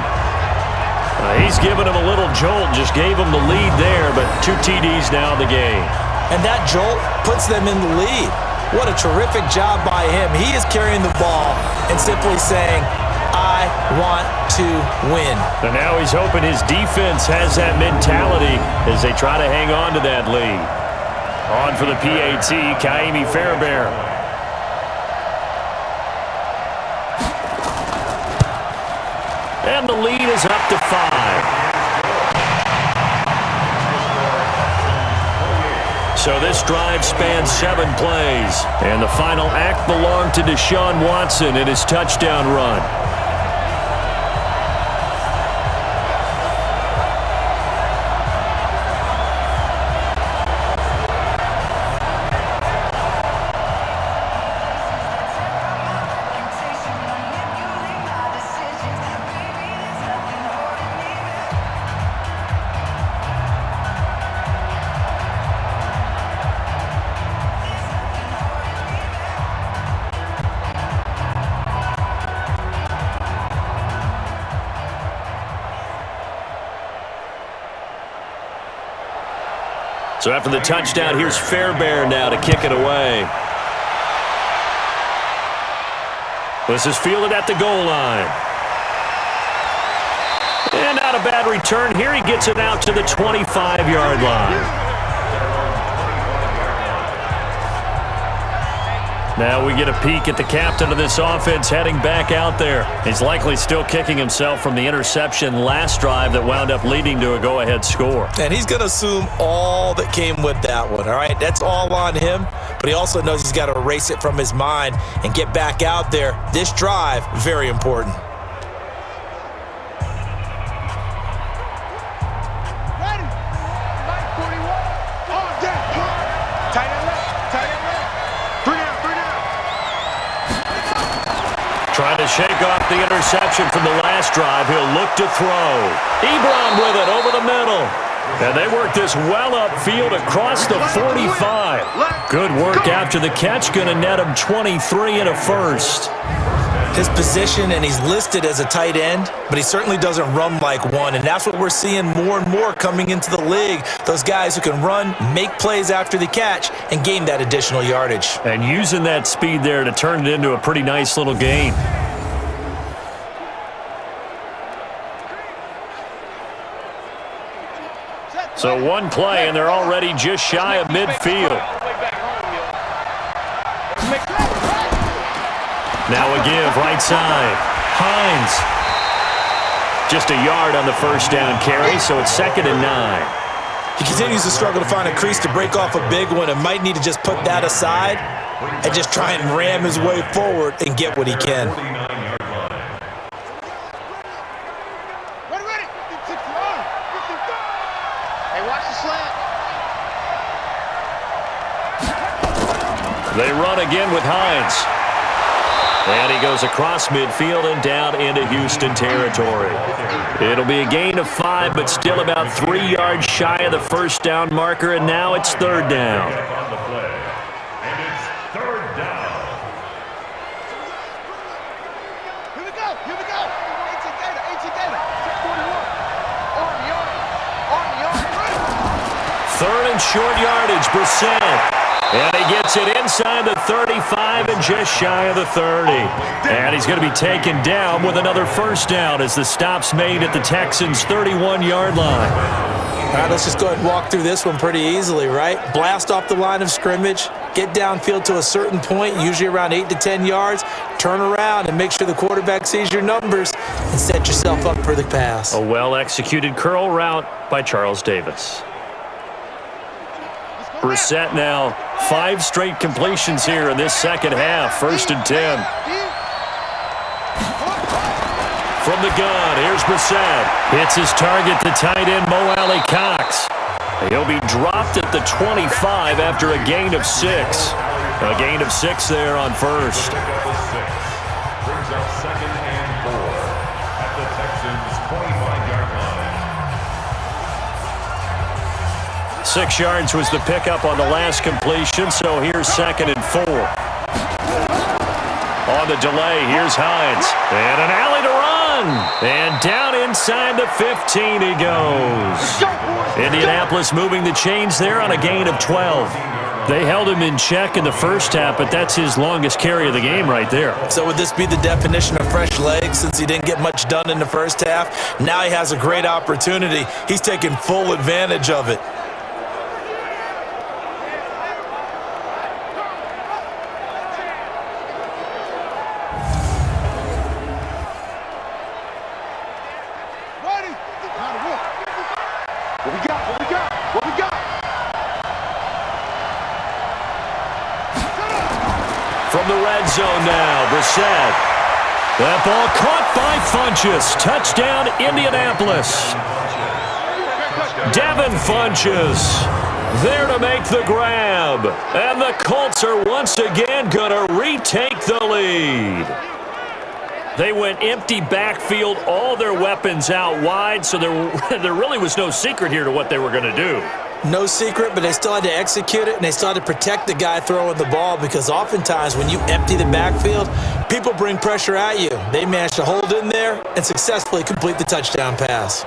He's given him a little jolt. Just gave him the lead there, but 2 TDs now in the game. And that jolt puts them in the lead. What a terrific job by him. He is carrying the ball and simply saying, I want to win. And now he's hoping his defense has that mentality as they try to hang on to that lead. On for the PAT, Kaimi Fairbairn. And the lead is up to 5. So this drive spans 7 plays. And the final act belonged to Deshaun Watson in his touchdown run. So after the touchdown, here's Fairbairn now to kick it away. This is fielded at the goal line. And not a bad return here. He gets it out to the 25-yard line. Now we get a peek at the captain of this offense heading back out there. He's likely still kicking himself from the interception last drive that wound up leading to a go-ahead score. And he's going to assume all that came with that one, all right? That's all on him, but he also knows he's got to erase it from his mind and get back out there. This drive, very important. Ready? 941. On deck. Tight end left. Tight end left. 3 down. 3 down. Trying to shake off the interception from the last drive. He'll look to throw. Ebron with it over the middle. And they work this well upfield across the 45. Good work after the catch. Going to net him 23 and a first. His position, and he's listed as a tight end, but he certainly doesn't run like one, and that's what we're seeing more and more coming into the league. Those guys who can run, make plays after the catch, and gain that additional yardage. And using that speed there to turn it into a pretty nice little gain. So one play, and they're already just shy of midfield. Now a give, right side. Hines. Just a yard on the first down carry, so it's 2nd and 9. He continues to struggle to find a crease to break off a big one and might need to just put that aside and just try and ram his way forward and get what he can. Ready. 60 yard. 53. Hey, watch the slant. They run again with Hines. And he goes across midfield and down into Houston territory. It'll be a gain of 5, but still about 3 yards shy of the first down marker, and now it's 3rd down. And it's 3rd down. Here we go. 18 Gator. 41. On the yard. 3rd and short yardage, Brissett. And he gets it inside the 35 and just shy of the 30. And he's going to be taken down with another first down as the stop's made at the Texans' 31-yard line. All right, let's just go ahead and walk through this one pretty easily, right? Blast off the line of scrimmage, get downfield to a certain point, usually around 8 to 10 yards, turn around and make sure the quarterback sees your numbers and set yourself up for the pass. A well-executed curl route by Charles Davis. Brissett now 5 straight completions here in this second half. 1st and 10. From the gun, here's Brissett. Hits his target, the tight end, Mo Alley Cox. He'll be dropped at the 25 after a gain of 6. A gain of 6 there on first. Brings up 2nd and 4 at the Texans' 25-yard line. 6 yards was the pickup on the last completion, so here's 2nd and 4. On the delay, here's Hines. And an alley to run. And down inside the 15 he goes. Indianapolis moving the chains there on a gain of 12. They held him in check in the first half, but that's his longest carry of the game right there. So would this be the definition of fresh legs since he didn't get much done in the first half? Now he has a great opportunity. He's taking full advantage of it. From the red zone now, Brissett. That ball caught by Funchess. Touchdown, Indianapolis. Devin Funchess there to make the grab. And the Colts are once again going to retake the lead. They went empty backfield, all their weapons out wide, so there really was no secret here to what they were going to do. No secret, but they still had to execute it, and they still had to protect the guy throwing the ball, because oftentimes when you empty the backfield, people bring pressure at you. They managed to hold in there and successfully complete the touchdown pass.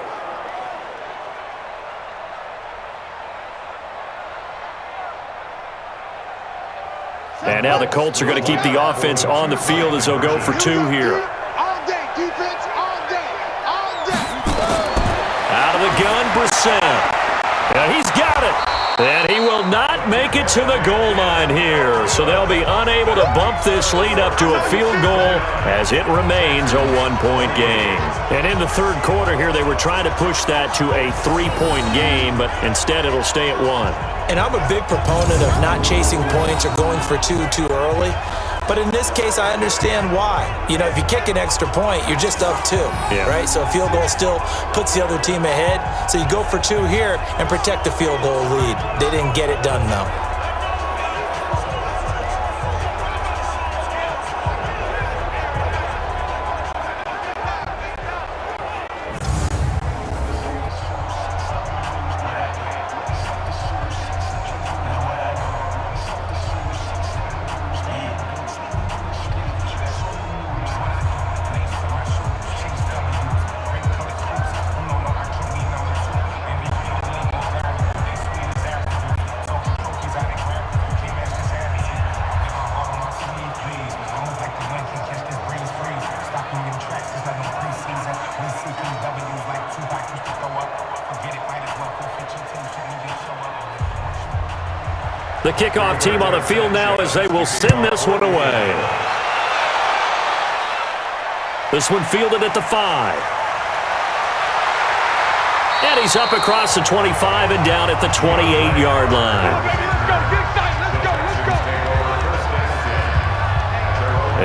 And now the Colts are going to keep the offense on the field as they'll go for two here. All day, defense, all day, all day. Out of the gun, Brissett. And he's got it. And he will not make it to the goal line here. So they'll be unable to bump this lead up to a field goal as it remains a one-point game. And in the third quarter here, they were trying to push that to a three-point game, but instead it'll stay at one. And I'm a big proponent of not chasing points or going for two too early. But in this case, I understand why. You know, if you kick an extra point, you're just up two, right? So a field goal still puts the other team ahead. So you go for two here and protect the field goal lead. They didn't get it done, though. The kickoff team on the field now as they will send this one away. This one fielded at the 5. And he's up across the 25 and down at the 28-yard line.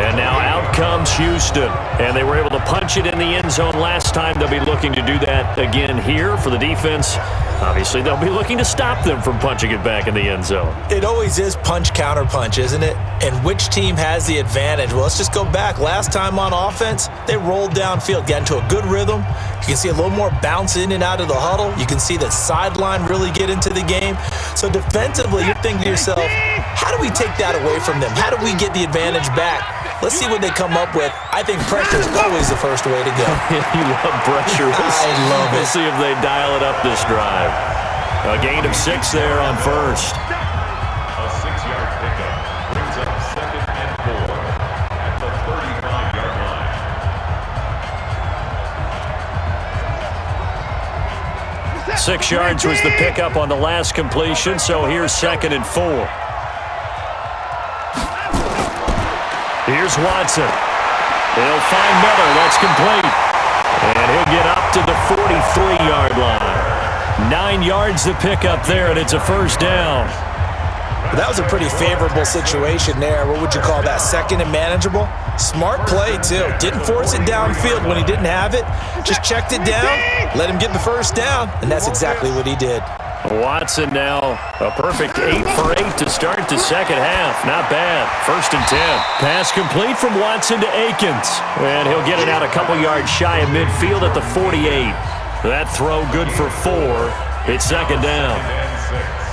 And now out comes Houston. And they were able to punch it in the end zone last time. They'll be looking to do that again here for the defense. Obviously, they'll be looking to stop them from punching it back in the end zone. It always is punch, counter punch, isn't it? And which team has the advantage? Well, let's just go back. Last time on offense, they rolled downfield, got into a good rhythm. You can see a little more bounce in and out of the huddle. You can see the sideline really get into the game. So defensively, you're thinking to yourself, how do we take that away from them? How do we get the advantage back? Let's see what they come up with. I think pressure is always the first way to go. You love pressure. I love it. We'll see if they dial it up this drive. A gain of 6 there on first. A 6-yard pickup brings up 2nd and 4 at the 35-yard line. 6 yards was the pickup on the last completion, so here's 2nd and 4. Here's Watson. He'll find Miller. That's complete. And he'll get up to the 43-yard line. 9 yards to pick up there, and it's a first down. That was a pretty favorable situation there. What would you call that? Second and manageable? Smart play, too. Didn't force it downfield when he didn't have it. Just checked it down, let him get the first down, and that's exactly what he did. Watson now a perfect 8 for 8 to start the second half. Not bad. 1st and 10. Pass complete from Watson to Akins. And he'll get it out a couple yards shy of midfield at the 48. That throw good for 4. It's 2nd down.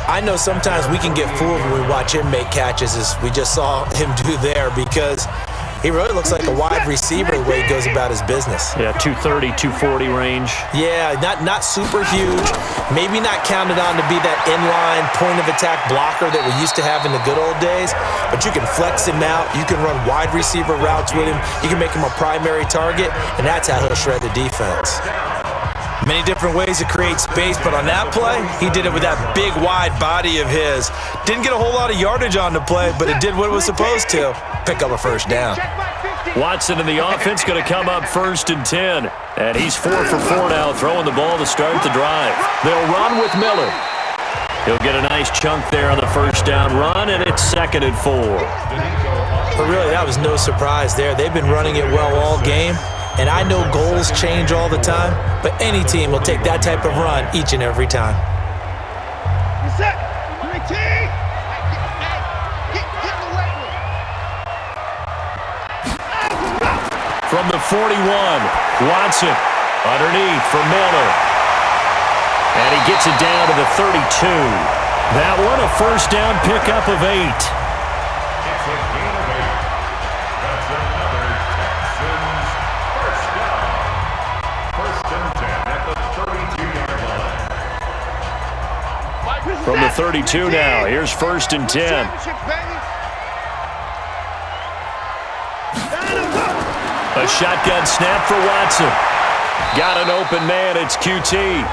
I know sometimes we can get fooled when we watch him make catches, as we just saw him do there, because he really looks like a wide receiver the way he goes about his business. Yeah, 230, 240 range. Yeah, not super huge. Maybe not counted on to be that inline point-of-attack blocker that we used to have in the good old days, but you can flex him out. You can run wide receiver routes with him. You can make him a primary target, and that's how he'll shred the defense. Many different ways to create space, but on that play, he did it with that big, wide body of his. Didn't get a whole lot of yardage on the play, but it did what it was supposed to. Pick up a first down. Watson and the offense going to come up 1st and 10. And he's 4 for 4 now, throwing the ball to start the drive. They'll run with Miller. He'll get a nice chunk there on the first down run, and it's 2nd and 4. But really, that was no surprise there. They've been running it well all game, and I know goals change all the time, but any team will take that type of run each and every time. Reset. 19. Get the way. From the 41, Watson underneath for Miller. And he gets it down to the 32. That one a first down pickup of 8. It's a gain of 8. That's another Texans first down. First and 10 at the 32-yard line. From the 32 now, here's first and 10. A shotgun snap for Watson. Got an open man, it's QT.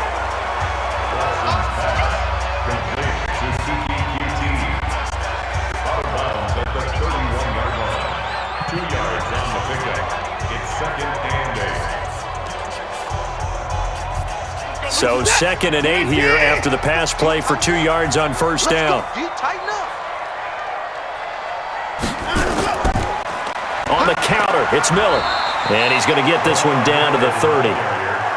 So 2nd and 8 here after the pass play for 2 yards on first down. On the counter, it's Miller. And he's going to get this one down to the 30.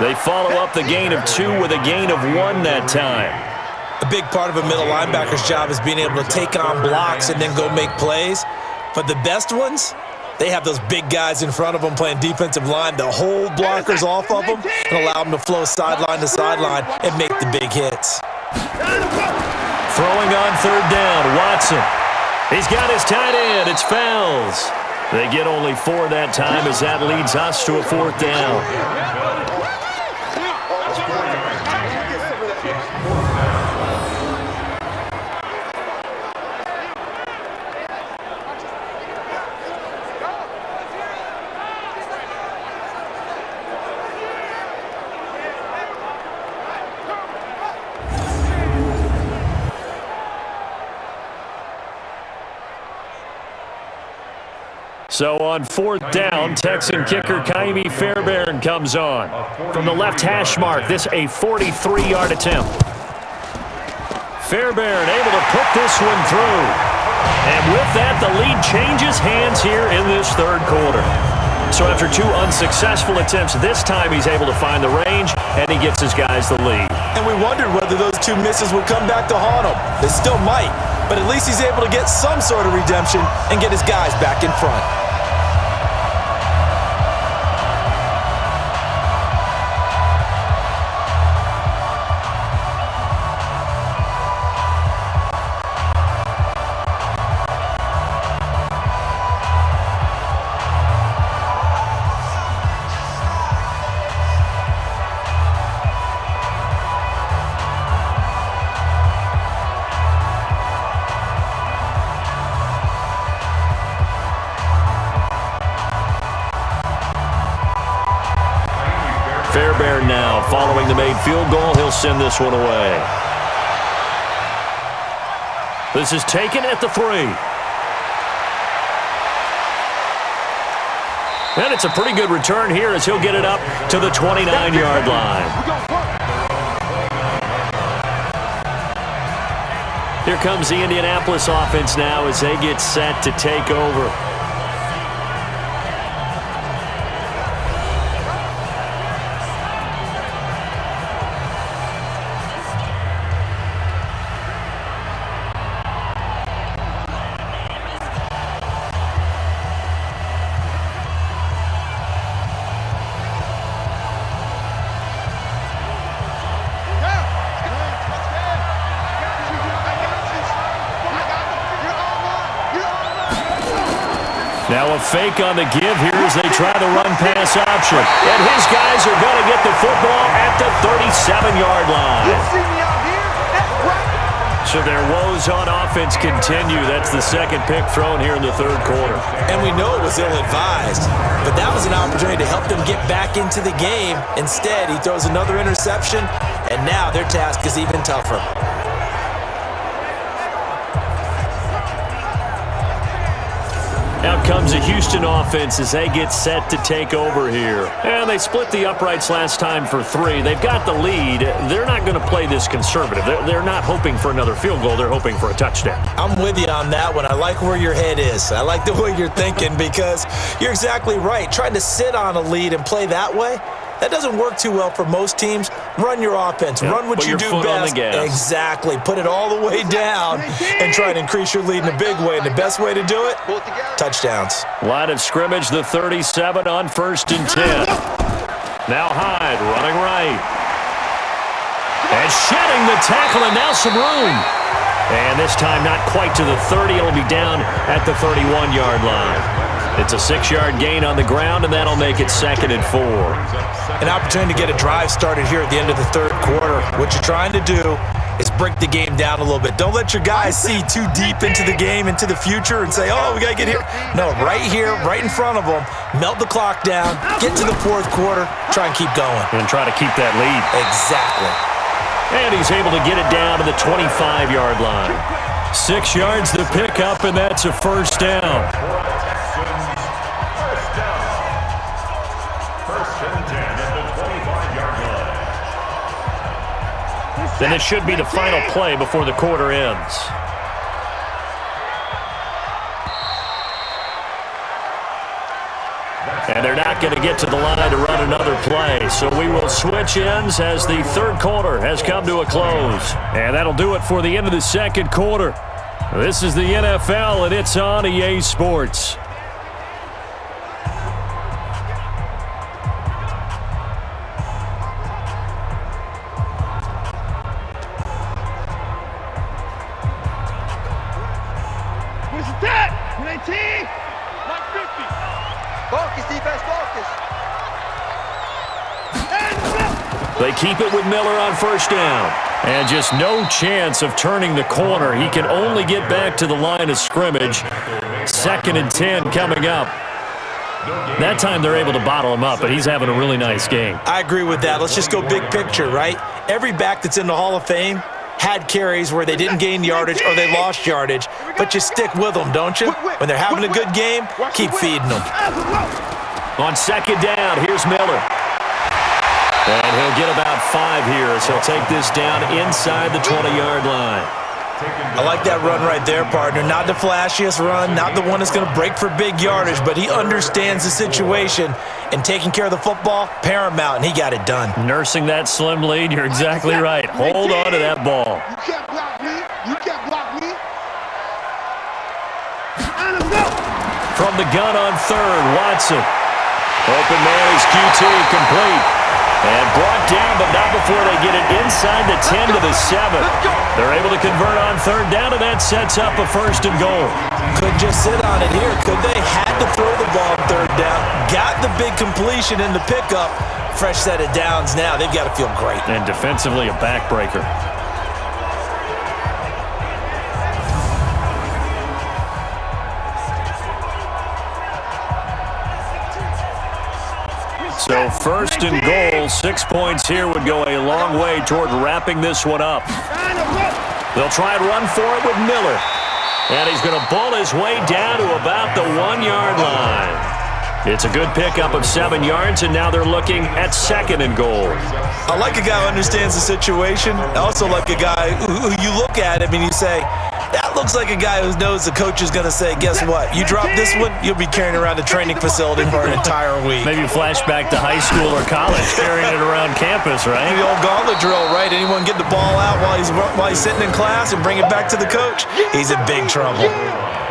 They follow up the gain of 2 with a gain of 1 that time. A big part of a middle linebacker's job is being able to take on blocks and then go make plays. But the best ones, they have those big guys in front of them playing defensive line that hold blockers off of them and allow them to flow sideline to sideline and make the big hits. Throwing on third down, Watson. He's got his tight end. It's Fells. They get only 4 that time as that leads us to a 4th down. So on 4th down, Texan kicker Kaimi Fairbairn comes on. From the left hash mark, this a 43-yard attempt. Fairbairn able to put this one through. And with that, the lead changes hands here in this third quarter. So after 2 unsuccessful attempts, this time he's able to find the range, and he gets his guys the lead. And we wondered whether those 2 misses would come back to haunt him. They still might, but at least he's able to get some sort of redemption and get his guys back in front. Fairbairn now, following the made field goal, he'll send this one away. This is taken at the 3. And it's a pretty good return here as he'll get it up to the 29-yard line. Here comes the Indianapolis offense now as they get set to take over. Now a fake on the give here as they try the run-pass option. And his guys are going to get the football at the 37-yard line. So their woes on offense continue. That's the second pick thrown here in the third quarter. And we know it was ill-advised, but that was an opportunity to help them get back into the game. Instead, he throws another interception, and now their task is even tougher. Out comes the Houston offense as they get set to take over here. And they split the uprights last time for 3. They've got the lead. They're not going to play this conservative. They're not hoping for another field goal. They're hoping for a touchdown. I'm with you on that one. I like where your head is. I like the way you're thinking because you're exactly right. Trying to sit on a lead and play that way, that doesn't work too well for most teams. Run your offense. Yep. Run what you do best. Exactly. Put it all the way down and try to increase your lead in a big way. And the best way to do it, touchdowns. Line of scrimmage, the 37 on 1st and 10. Now Hyde running right. And shedding the tackle, and now some room. And this time not quite to the 30. It'll be down at the 31-yard line. It's a 6-yard gain on the ground, and that'll make it 2nd and 4. An opportunity to get a drive started here at the end of the 3rd quarter. What you're trying to do is break the game down a little bit. Don't let your guys see too deep into the game, into the future, and say, oh, we got to get here. No, right here, right in front of them, melt the clock down, get to the 4th quarter, try and keep going. And try to keep that lead. Exactly. And he's able to get it down to the 25-yard line. 6 yards to pick up, and that's a 1st down. Then it should be the final play before the quarter ends. And they're not going to get to the line to run another play. So we will switch ends as the 3rd quarter has come to a close. And that'll do it for the end of the 2nd quarter. This is the NFL, and it's on EA Sports. They keep it with Miller on 1st down. And just no chance of turning the corner. He can only get back to the line of scrimmage. 2nd and 10 coming up. That time they're able to bottle him up, but he's having a really nice game. I agree with that. Let's just go big picture, right? Every back that's in the Hall of Fame had carries where they didn't gain yardage or they lost yardage, but you stick with them, don't you? When they're having a good game, keep feeding them. On 2nd down, here's Miller. And he'll get about 5 here as he'll take this down inside the 20-yard line. I like that run right there, partner. Not the flashiest run, not the one that's going to break for big yardage, but he understands the situation, and taking care of the football, paramount, and he got it done. Nursing that slim lead, you're exactly right. Hold on to that ball. You can't block me. You can't block me. From the gun on 3rd, Watson. Open man is QT, complete. And brought down, but not before they get it inside the 10 to the 7. They're able to convert on 3rd down, and that sets up a 1st and goal. Couldn't just sit on it here, could they? Had to throw the ball on 3rd down. Got the big completion in the pickup. Fresh set of downs now. They've got to feel great. And defensively, a backbreaker. So 1st and goal, 6 points here would go a long way toward wrapping this one up. They'll try and run for it with Miller. And he's going to bull his way down to about the 1-yard line. It's a good pickup of 7 yards, and now they're looking at 2nd and goal. I like a guy who understands the situation. I also like a guy who you look at him and you say, that looks like a guy who knows the coach is going to say, guess what? You drop this one, you'll be carrying around the training facility for an entire week. Maybe flashback to high school or college, carrying it around campus, right? The old gauntlet drill, right? Anyone get the ball out while he's sitting in class and bring it back to the coach? He's in big trouble.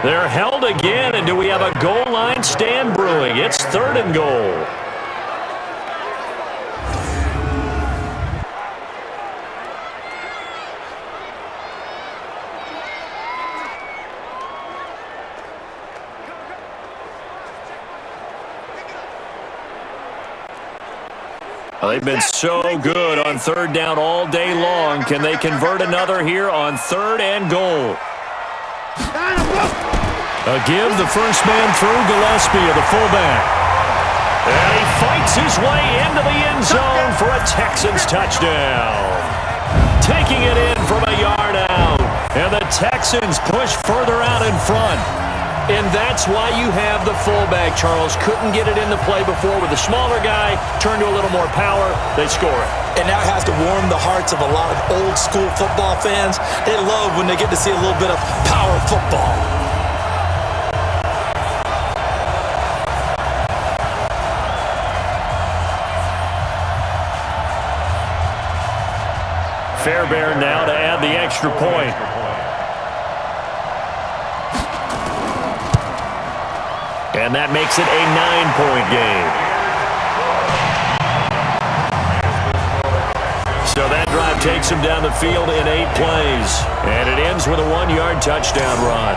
They're held again, and do we have a goal line stand brewing? It's 3rd and goal. They've been so good on 3rd down all day long. Can they convert another here on 3rd and goal? A give, the first man through, Gillespie, the fullback. And he fights his way into the end zone for a Texans touchdown. Taking it in from a yard out. And the Texans push further out in front. And that's why you have the fullback, Charles. Couldn't get it into play before with the smaller guy. Turned to a little more power. They score it. And that has to warm the hearts of a lot of old-school football fans. They love when they get to see a little bit of power football. Fairbairn now to add the extra point. And that makes it a 9-point game. So that drive takes him down the field in 8 plays. And it ends with a 1-yard touchdown run.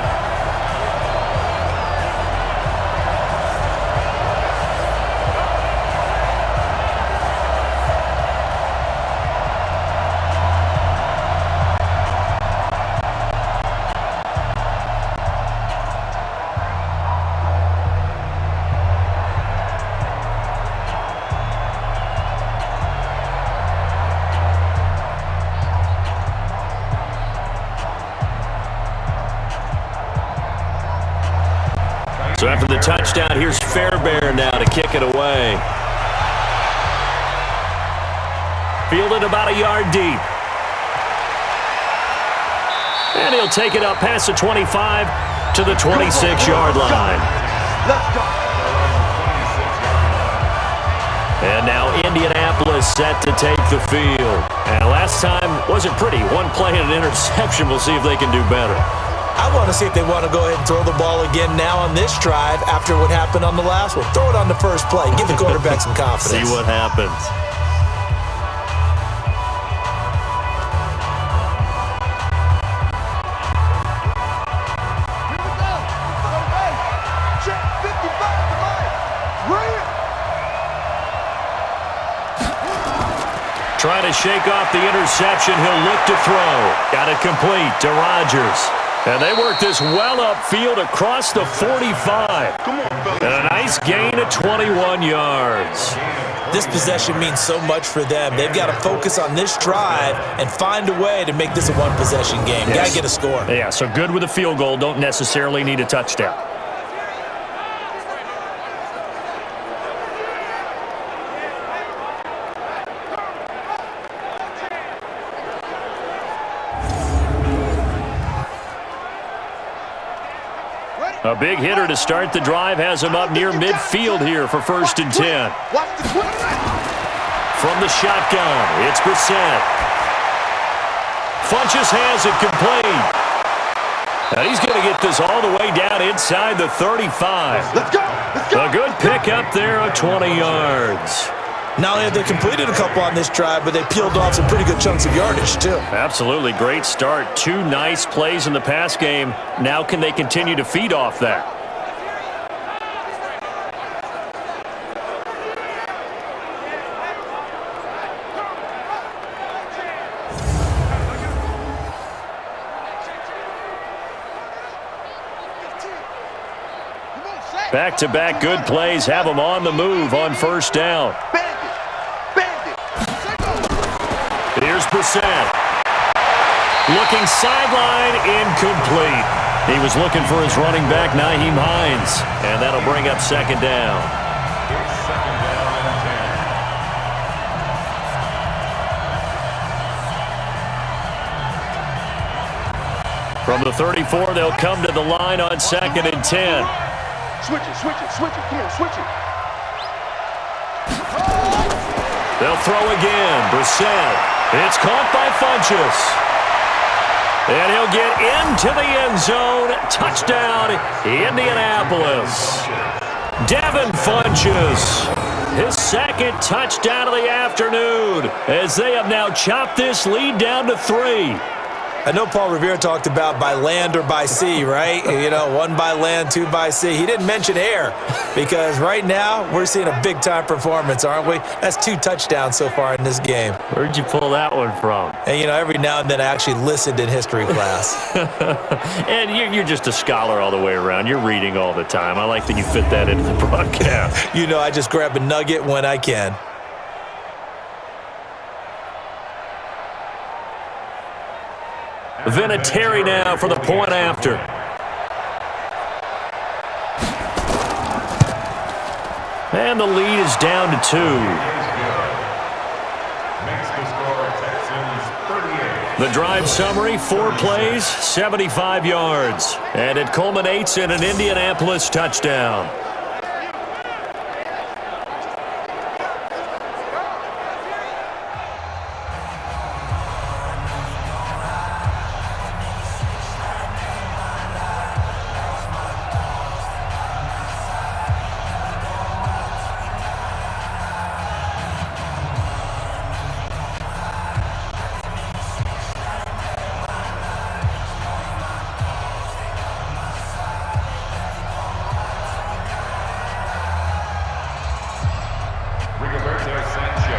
So after the touchdown, here's Fairbairn now to kick it away. Fielded about a yard deep. And he'll take it up past the 25 to the 26-yard line. Let's go. And now Indianapolis set to take the field. And last time wasn't pretty. One play and an interception. We'll see if they can do better. I want to see if they want to go ahead and throw the ball again now on this drive after what happened on the last one. Throw it on the first play. Give the quarterback some confidence. See what happens. Here we go. Hey, check 55 tonight. Bring it. Trying to shake off the interception. He'll look to throw. Got it complete to Rodgers. And they work this well upfield across the 45. And a nice gain of 21 yards. This possession means so much for them. They've got to focus on this drive and find a way to make this a one-possession game. Yes. Got to get a score. Yeah, so good with a field goal. Don't necessarily need a touchdown. A big hitter to start the drive has him up near midfield here for 1st and 10. Watch the quarterback. From the shotgun, it's Brissett. Funchess has it complete. And he's going to get this all the way down inside the 35. Let's go. Let's go. A good pickup there of 20 yards. Not only have they completed a couple on this drive, but they peeled off some pretty good chunks of yardage, too. Absolutely great start. 2 nice plays in the pass game. Now can they continue to feed off that? Back-to-back good plays have them on the move on 1st down. Here's Brissett. Looking sideline, incomplete. He was looking for his running back, Nyheim Hines. And that'll bring up 2nd down. It's 2nd down and 10. From the 34, they'll come to the line on 2nd and 10. Switch it, switch it, switch it. Come on, switch it. They'll throw again. Brissett. It's caught by Funchess. And he'll get into the end zone. Touchdown, Indianapolis. Devin Funchess. His 2nd touchdown of the afternoon as they have now chopped this lead down to 3. I know Paul Revere talked about by land or by sea, right? You know, 1 by land, 2 by sea. He didn't mention air because right now we're seeing a big-time performance, aren't we? That's 2 touchdowns so far in this game. Where'd you pull that one from? And, you know, every now and then I actually listened in history class. And you're just a scholar all the way around. You're reading all the time. I like that you fit that into the broadcast. You know, I just grab a nugget when I can. Vinatieri now for the point after. And the lead is down to 2. Makes the score Texans 38. The drive summary, 4 plays, 75 yards. And it culminates in an Indianapolis touchdown.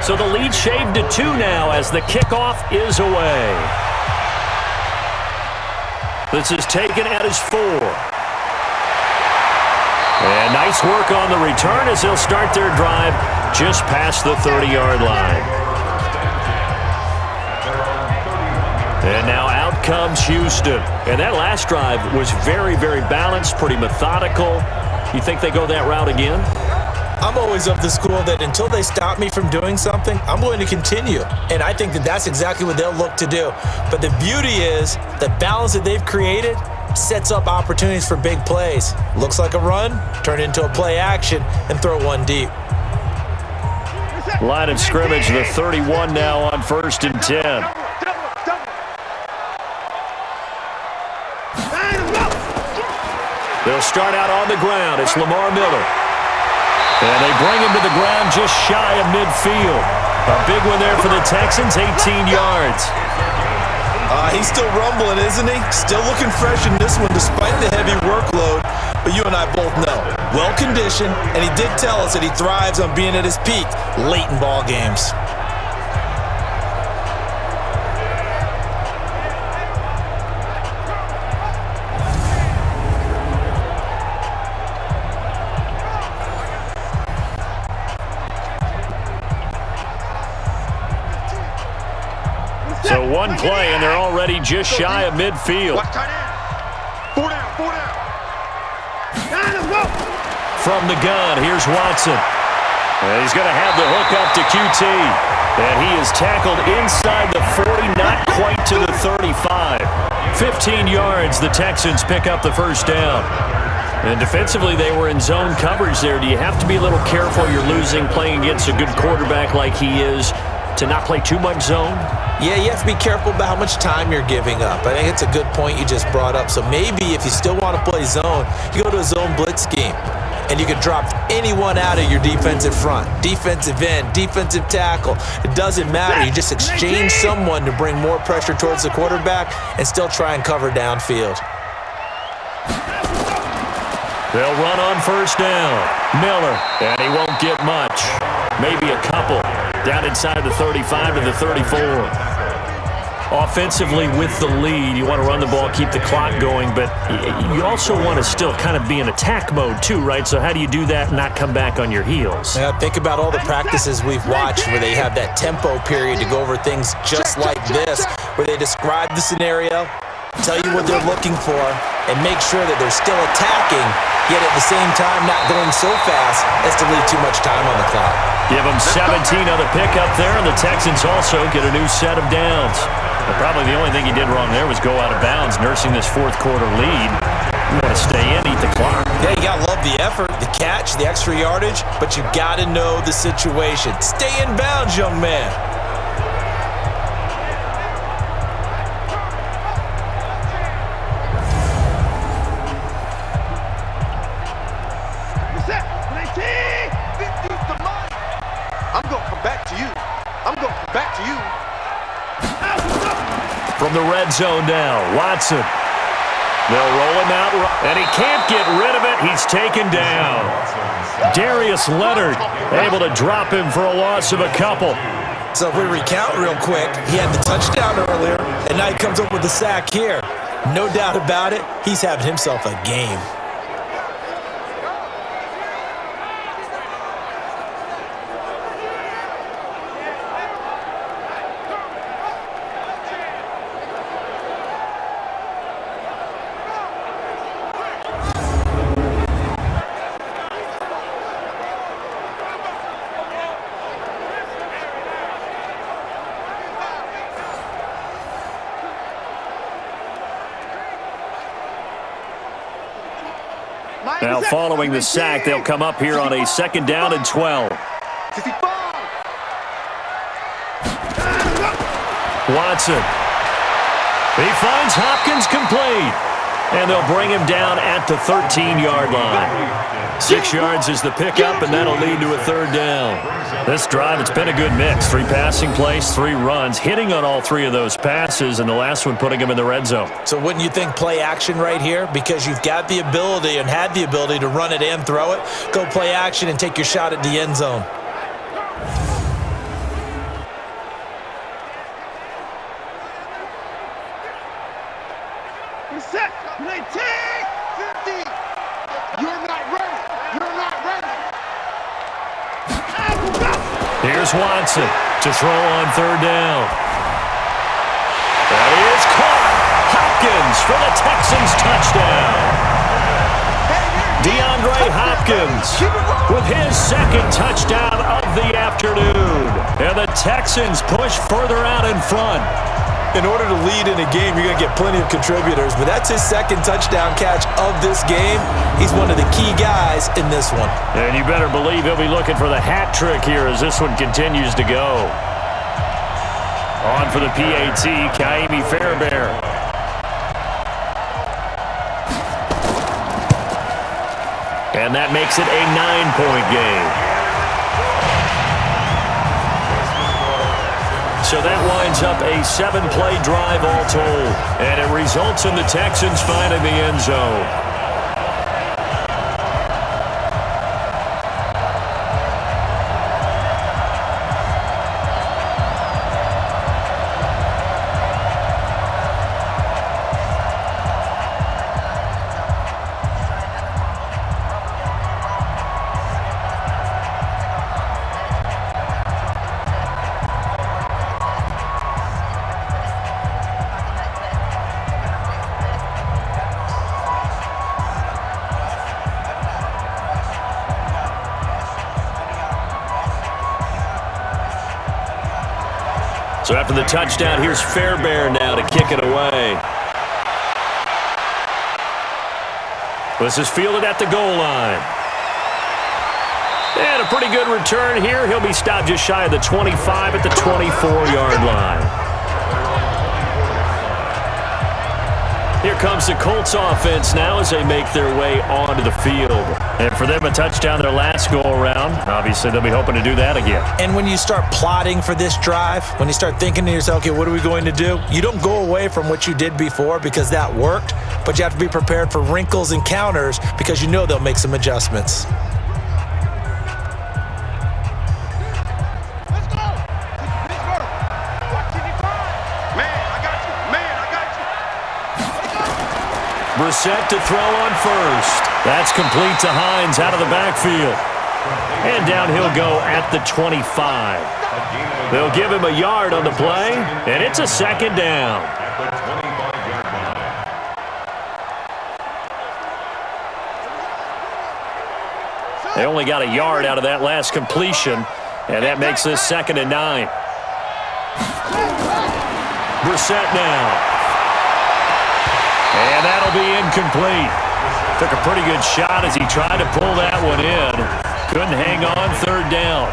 So the lead shaved to 2 now as the kickoff is away. This is taken at his 4. And nice work on the return as they'll start their drive just past the 30-yard line. And now out comes Houston. And that last drive was very, very balanced, pretty methodical. You think they go that route again? I'm always of the school that until they stop me from doing something, I'm going to continue. And I think that that's exactly what they'll look to do. But the beauty is the balance that they've created sets up opportunities for big plays. Looks like a run, turn into a play action, and throw one deep. Line of scrimmage, the 31 now on 1st and 10. They'll start out on the ground. It's Lamar Miller. And they bring him to the ground just shy of midfield. A big one there for the Texans, 18 yards. He's still rumbling, isn't he? Still looking fresh in this one despite the heavy workload. But you and I both know, well-conditioned, and he did tell us that he thrives on being at his peak late in ball games. So one play, and they're already just shy of midfield. Four down. From the gun, here's Watson. And he's going to have the hook up to QT. And he is tackled inside the 40, not quite to the 35. 15 yards, the Texans pick up the first down. And defensively, they were in zone coverage there. Do you have to be a little careful? You're losing, playing against a good quarterback like he is, to not play too much zone? Yeah, you have to be careful about how much time you're giving up. I think it's a good point you just brought up. So maybe if you still want to play zone, you go to a zone blitz scheme. And you can drop anyone out of your defensive front. Defensive end, defensive tackle. It doesn't matter. You just exchange someone to bring more pressure towards the quarterback and still try and cover downfield. They'll run on first down. Miller, and he won't get much. Maybe a couple. Down inside the 35 to the 34. Offensively with the lead, you want to run the ball, keep the clock going, but you also want to still kind of be in attack mode too, right? So how do you do that and not come back on your heels? Yeah, think about all the practices we've watched where they have that tempo period to go over things just like this, where they describe the scenario, tell you what they're looking for, and make sure that they're still attacking, yet at the same time not going so fast as to leave too much time on the clock. Give them 17 on the pickup there, and the Texans also get a new set of downs. But probably the only thing he did wrong there was go out of bounds, nursing this fourth quarter lead. You want to stay in, eat the clock. Yeah, you got to love the effort, the catch, the extra yardage, but you got to know the situation. Stay in bounds, young man. From the red zone now, Watson. They'll roll him out, and he can't get rid of it. He's taken down. Darius Leonard able to drop him for a loss of a couple. So if we recount real quick, he had the touchdown earlier, and now he comes up with the sack here. No doubt about it, he's having himself a game. Now, following the sack, they'll come up here on a 2nd down and 12. Watson. He finds Hopkins complete. And they'll bring him down at the 13-yard line. 6 yards is the pickup, and that'll lead to a 3rd down. This drive, it's been a good mix. 3 passing plays, 3 runs, hitting on all 3 of those passes, and the last one putting him in the red zone. So wouldn't you think play action right here? Because you've got the ability and had the ability to run it and throw it. Go play action and take your shot at the end zone. Set, 19, 50. You're not ready. You're not ready. Here's Watson to throw on 3rd down. That is caught. Hopkins for the Texans touchdown. DeAndre Hopkins with his 2nd touchdown of the afternoon. And the Texans push further out in front. In order to lead in a game, you're going to get plenty of contributors, but that's his 2nd touchdown catch of this game. He's one of the key guys in this one. And you better believe he'll be looking for the hat trick here as this one continues to go. On for the PAT, Kaimi Fairbairn. And that makes it a 9-point game. So that winds up a 7-play drive all told. And it results in the Texans finding the end zone. So after the touchdown, here's Fairbairn now to kick it away. This is fielded at the goal line. And a pretty good return here. He'll be stopped just shy of the 25 at the 24-yard line. Here comes the Colts offense now as they make their way onto the field. And for them, a touchdown their last go-around. Obviously, they'll be hoping to do that again. And when you start plotting for this drive, when you start thinking to yourself, okay, what are we going to do? You don't go away from what you did before because that worked, but you have to be prepared for wrinkles and counters because you know they'll make some adjustments. Brissett to throw on first. That's complete to Hines out of the backfield. And down he'll go at the 25. They'll give him a yard on the play, and it's a 2nd down. They only got a yard out of that last completion, and that makes this 2nd and 9. Brissett now. And that'll be incomplete. Took a pretty good shot as he tried to pull that one in. Couldn't hang on, 3rd down.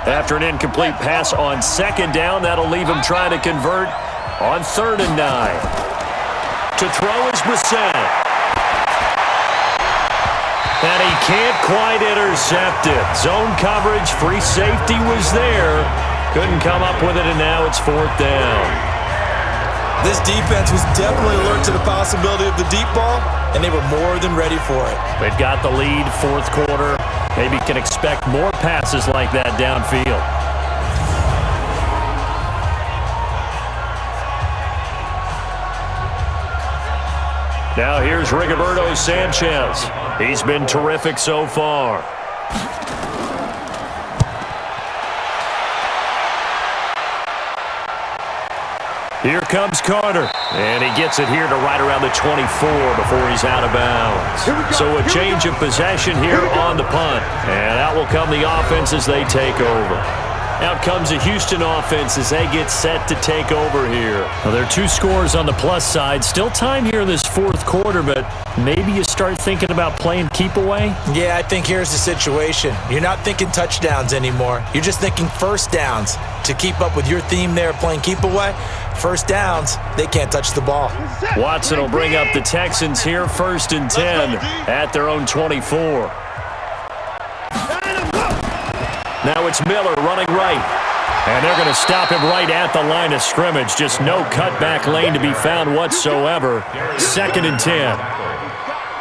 After an incomplete pass on 2nd down, that'll leave him trying to convert on 3rd and 9. To throw is Brissett. And he can't quite intercept it. Zone coverage, free safety was there. Couldn't come up with it, and now it's 4th down. This defense was definitely alert to the possibility of the deep ball, and they were more than ready for it. They've got the lead, 4th quarter. Maybe can expect more passes like that downfield. Now here's Rigoberto Sanchez. He's been terrific so far. Here comes Carter. And he gets it here to right around the 24 before he's out of bounds. So a change of possession here on the punt. And out will come the offense as they take over. Out comes the Houston offense as they get set to take over here. Well, there are 2 scores on the plus side. Still time here in this fourth quarter, but maybe you start thinking about playing keep away? Yeah, I think here's the situation. You're not thinking touchdowns anymore. You're just thinking first downs. To keep up with your theme there, playing keep away, first downs, they can't touch the ball. Watson will bring up the Texans here, 1st and 10 at their own 24. Now it's Miller running right. And they're going to stop him right at the line of scrimmage. Just no cutback lane to be found whatsoever. 2nd and 10.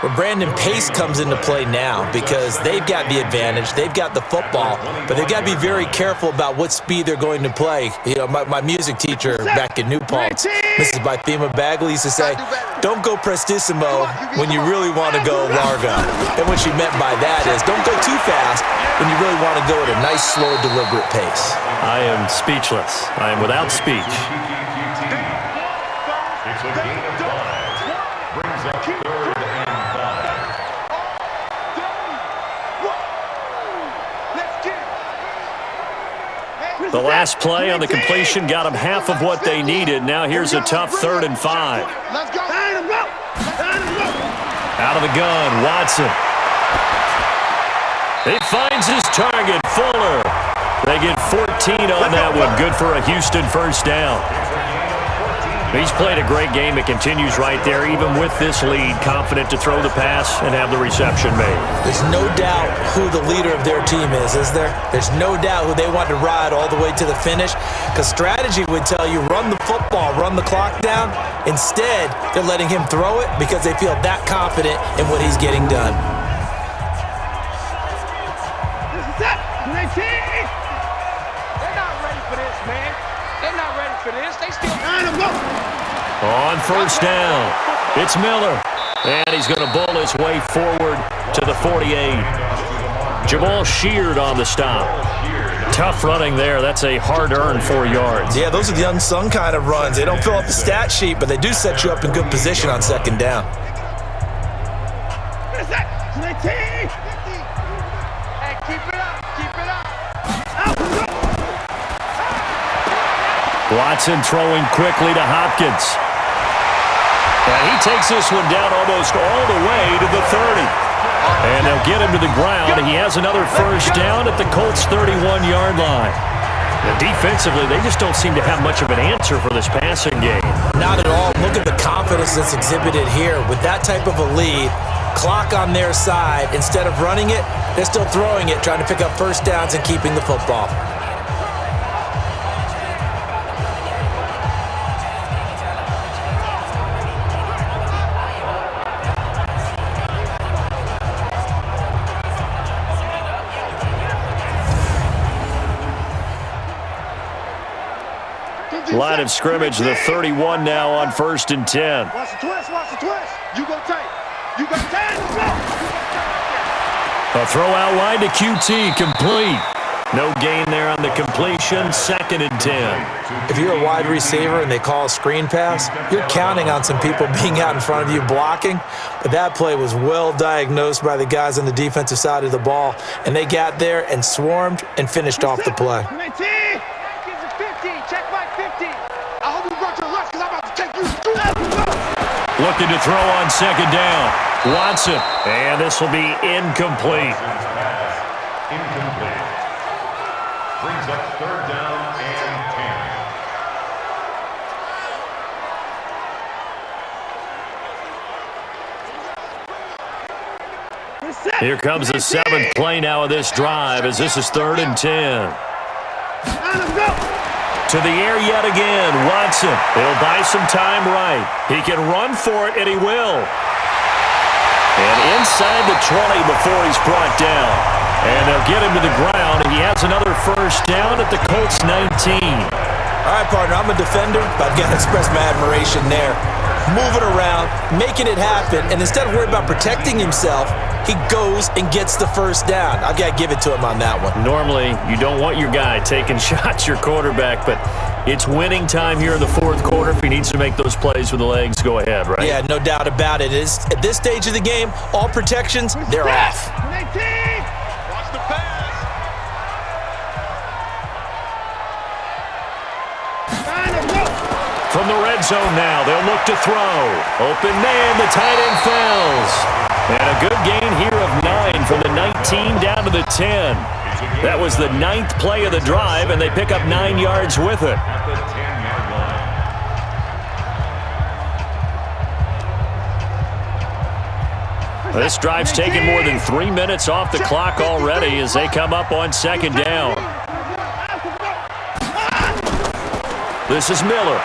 Well, Brandon Pace comes into play now because they've got the advantage. They've got the football, but they've got to be very careful about what speed they're going to play. You know, my music teacher back in New Paltz, Mrs. Bythema Bagley, used to say, don't go prestissimo when you really want to go largo. And what she meant by that is don't go too fast when you really want to go at a nice, slow, deliberate pace. I am speechless. I am without speech. It's a gain of 5. Brings up 3rd and 5. The last play on the completion got them half of what they needed. Now here's a tough 3rd and 5. Let's go. Out of the gun, Watson. He finds his target, Fuller. They get 14 on that one. Good for a Houston first down. He's played a great game. It continues right there, even with this lead. Confident to throw the pass and have the reception made. There's no doubt who the leader of their team is there? There's no doubt who they want to ride all the way to the finish, because strategy would tell you run the football, run the clock down. Instead, they're letting him throw it because they feel that confident in what he's getting done. They're not ready for this, man. They're not ready for this. They still On first down, it's Miller. And he's going to bowl his way forward to the 48. Jamal Sheard on the stop. Tough running there. That's a hard-earned 4 yards. Yeah, those are the unsung kind of runs. They don't fill up the stat sheet, but they do set you up in good position on 2nd down. Hey, keep it up. Keep it up. Watson throwing quickly to Hopkins. And he takes this one down almost all the way to the 30. And they'll get him to the ground. He has another first down at the Colts' 31-yard line. And defensively, they just don't seem to have much of an answer for this passing game. Not at all. Look at the confidence that's exhibited here. With that type of a lead, clock on their side, instead of running it, they're still throwing it, trying to pick up first downs and keeping the football. Line of scrimmage, the 31 now on 1st and 10. Watch the twist. Watch the twist. You go tight. You go tight. Let's go. A throw out wide to QT, complete. No gain there on the completion, 2nd and 10. If you're a wide receiver and they call a screen pass, you're counting on some people being out in front of you blocking. But that play was well diagnosed by the guys on the defensive side of the ball. And they got there and swarmed and finished off the play. 19. Check my 50. I hope you run to the left because I'm about to take you. Looking to throw on 2nd down. Watson. And this will be incomplete. Incomplete. Brings up 3rd down and 10. Here comes the 7th play now of this drive as this is 3rd and 10. To the air yet again, Watson. He'll buy some time right. He can run for it, and he will. And inside the 20 before he's brought down. And they'll get him to the ground. He has another first down at the Colts' 19. All right, partner, I'm a defender, but I've got to express my admiration there. Moving around, making it happen, and instead of worrying about protecting himself, he goes and gets the first down. I've got to give it to him on that one. Normally, you don't want your guy taking shots, your quarterback, but it's winning time here in the fourth quarter. If he needs to make those plays with the legs, go ahead, right? Yeah, no doubt about it. At this stage of the game, all protections, they're off. 19. Watch the pass. from the red zone now. They'll look to throw. Open man, the tight end falls. And a good gain here of 9 from the 19 down to the 10. That was the 9th play of the drive, and they pick up 9 yards with it. At the 10-yard line. This drive's taken more than 3 minutes off the clock already as they come up on second down. This is Miller.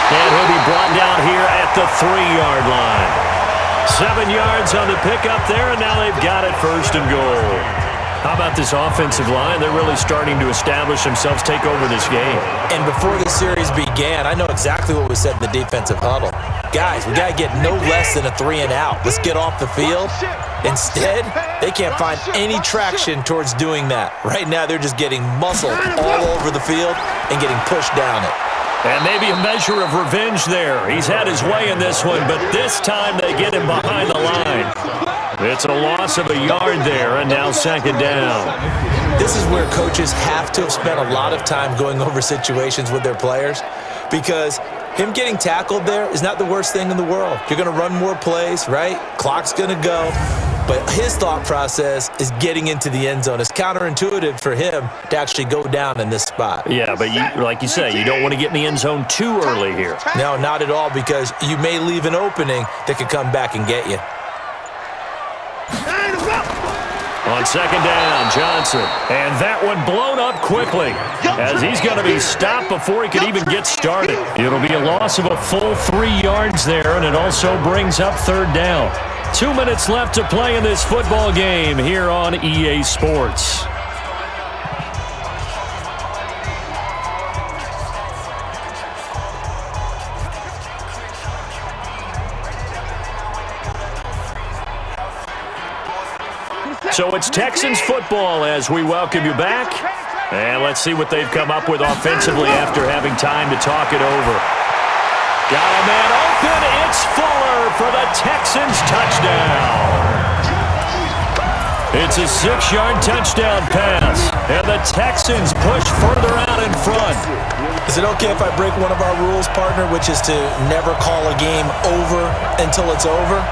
And he'll be brought down here at the 3-yard line. 7 yards on the pickup there, and now they've got it first and goal. How about this offensive line? They're really starting to establish themselves, take over this game. And before the series began, I know exactly what was said in the defensive huddle. Guys, we got to get no less than a 3 and out. Let's get off the field. Instead, they can't find any traction towards doing that. Right now, they're just getting muscled all over the field and getting pushed down it. And maybe a measure of revenge there. He's had his way in this one, but this time they get him behind the line. It's a loss of a yard there, and now second down. This is where coaches have to have spent a lot of time going over situations with their players, because him getting tackled there is not the worst thing in the world. You're going to run more plays, right? Clock's going to go. But his thought process is getting into the end zone. It's counterintuitive for him to actually go down in this spot. Yeah, but like you say, you don't want to get in the end zone too early here. No, not at all, because you may leave an opening that could come back and get you. On second down, Johnson. And that one blown up quickly as he's going to be stopped before he could even get started. It'll be a loss of a full 3 yards there, and it also brings up third down. 2 minutes left to play in this football game here on EA Sports. So it's Texans football as we welcome you back. And let's see what they've come up with offensively after having time to talk it over. Got a man open. It's Fuller for the Texans touchdown. It's a 6-yard touchdown pass. And the Texans push further out in front. Is it okay if I break one of our rules, partner, which is to never call a game over until it's over?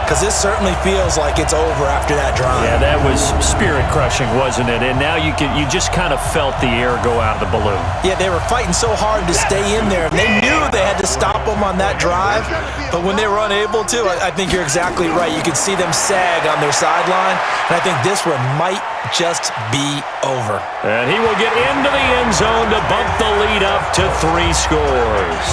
Because this certainly feels like it's over after that drive. Yeah, that was spirit-crushing, wasn't it? And now you just kind of felt the air go out of the balloon. Yeah, they were fighting so hard to stay in there. They knew they had to stop them on that drive, but when they were unable to, I think you're exactly right. You could see them sag on their sideline, and I think this one might just be over. And he will get into the end zone to bump the lead up to 3 scores.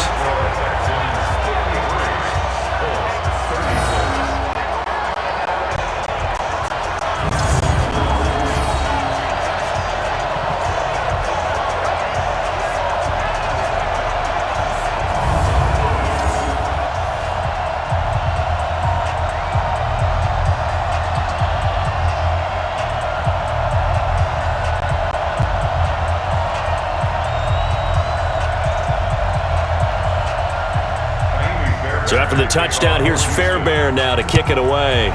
So after the touchdown, here's Fairbairn now to kick it away.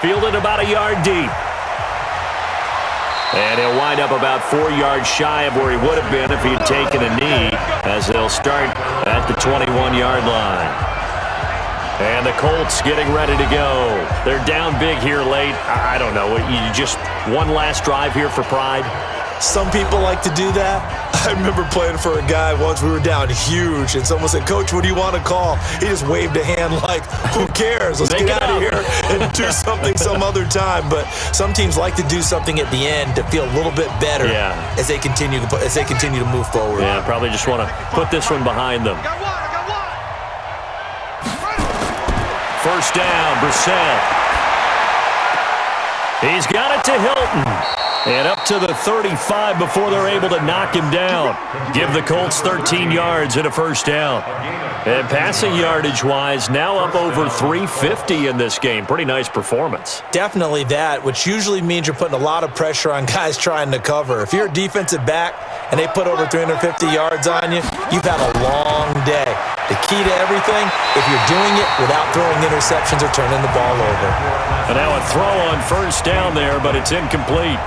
Fielded about a yard deep. And he'll wind up about 4 yards shy of where he would have been if he had taken a knee, as they'll start at the 21-yard line. And the Colts getting ready to go. They're down big here late. I don't know. You just one last drive here for pride? Some people like to do that. I remember playing for a guy once. We were down huge, and someone said, "Coach, what do you want to call?" He just waved a hand like, who cares? Let's get out of here and do something some other time. But some teams like to do something at the end to feel a little bit better as they continue to move forward. Yeah, probably just want to put this one behind them. First down, Brissett. He's got it to Hilton. And up to the 35 before they're able to knock him down. Give the Colts 13 yards and a first down. And passing yardage-wise, now up over 350 in this game. Pretty nice performance. Definitely that, which usually means you're putting a lot of pressure on guys trying to cover. If you're a defensive back and they put over 350 yards on you, you've had a long day. The key to everything, if you're doing it without throwing interceptions or turning the ball over. And now a throw on first down there, but it's incomplete.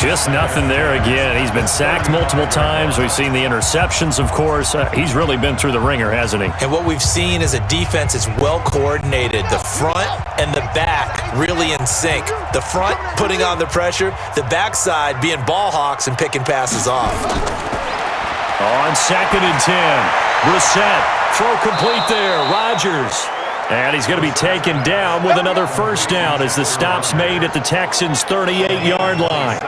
Just nothing there again. He's been sacked multiple times. We've seen the interceptions, of course. He's really been through the ringer, hasn't he? And what we've seen is a defense is well coordinated. The front and the back really in sync. The front putting on the pressure, the backside being ball hawks and picking passes off. On 2nd and 10, Brissett, throw complete there, Rodgers. And he's going to be taken down with another first down as the stop's made at the Texans' 38-yard line.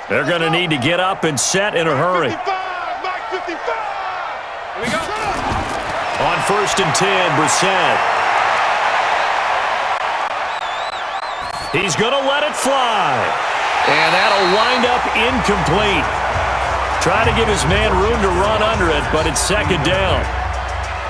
They're going to need to get up and set in a hurry. 55, Mike 55. Here we go. On 1st and 10, Brissett. He's going to let it fly. And that'll wind up incomplete. Try to give his man room to run under it, but it's 2nd down.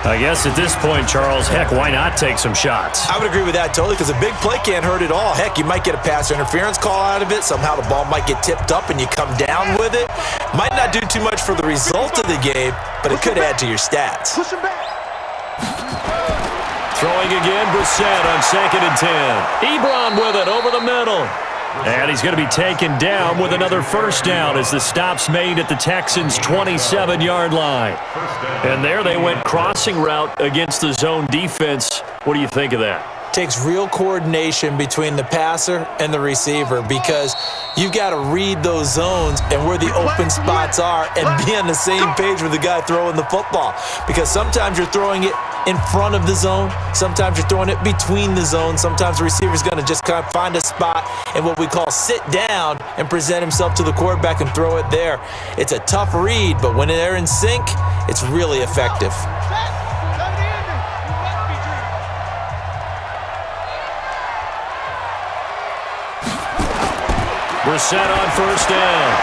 I guess at this point, Charles, heck, why not take some shots? I would agree with that totally because a big play can't hurt at all. Heck, you might get a pass interference call out of it. Somehow the ball might get tipped up and you come down with it. Might not do too much for the result of the game, but it could add to your stats. Push him back. Throwing again, Brissett on 2nd and 10. Ebron with it over the middle. And he's going to be taken down with another first down as the stop's made at the Texans' 27-yard line. And there they went crossing route against the zone defense. What do you think of that? Takes real coordination between the passer and the receiver because you've got to read those zones and where the open spots are and be on the same page with the guy throwing the football. Because sometimes you're throwing it in front of the zone, sometimes you're throwing it between the zones, sometimes the receiver's going to just kind of find a spot and what we call sit down and present himself to the quarterback and throw it there. It's a tough read, but when they're in sync, it's really effective. Brissett on first down.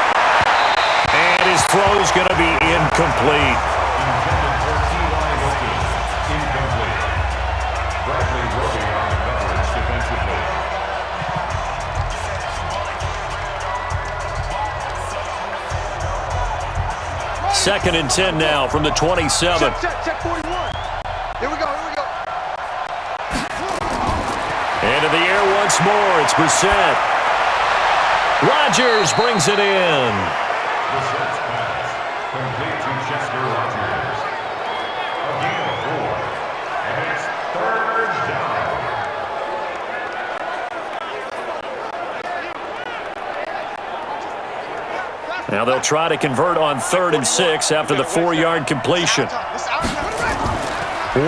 And his throw's going to be incomplete. Second and 10 now from the 27. Check 41. Here we go. Into the air once more. It's Brissett. Rodgers brings it in. Brissett's pass complete to Chester Rodgers. A gain of 4, and it's 3rd down. Now they'll try to convert on 3rd and 6 after the 4-yard completion.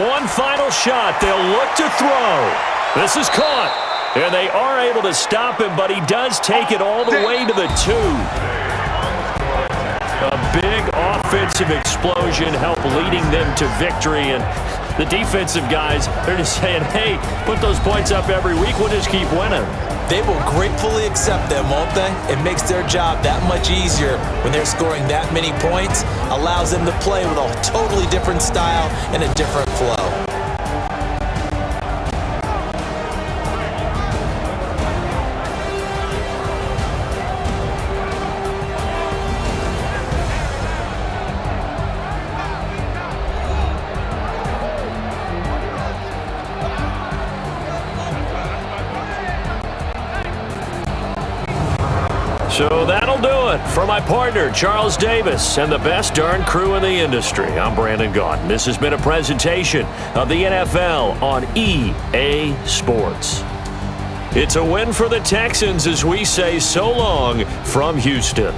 One final shot. They'll look to throw. This is caught. And they are able to stop him, but he does take it all the way to the 2. A big offensive explosion helped leading them to victory. And the defensive guys, they're just saying, hey, put those points up every week. We'll just keep winning. They will gratefully accept them, won't they? It makes their job that much easier when they're scoring that many points. Allows them to play with a totally different style and a different flow. So that'll do it for my partner, Charles Davis, and the best darn crew in the industry. I'm Brandon Gaudin. This has been a presentation of the NFL on EA Sports. It's a win for the Texans as we say so long from Houston.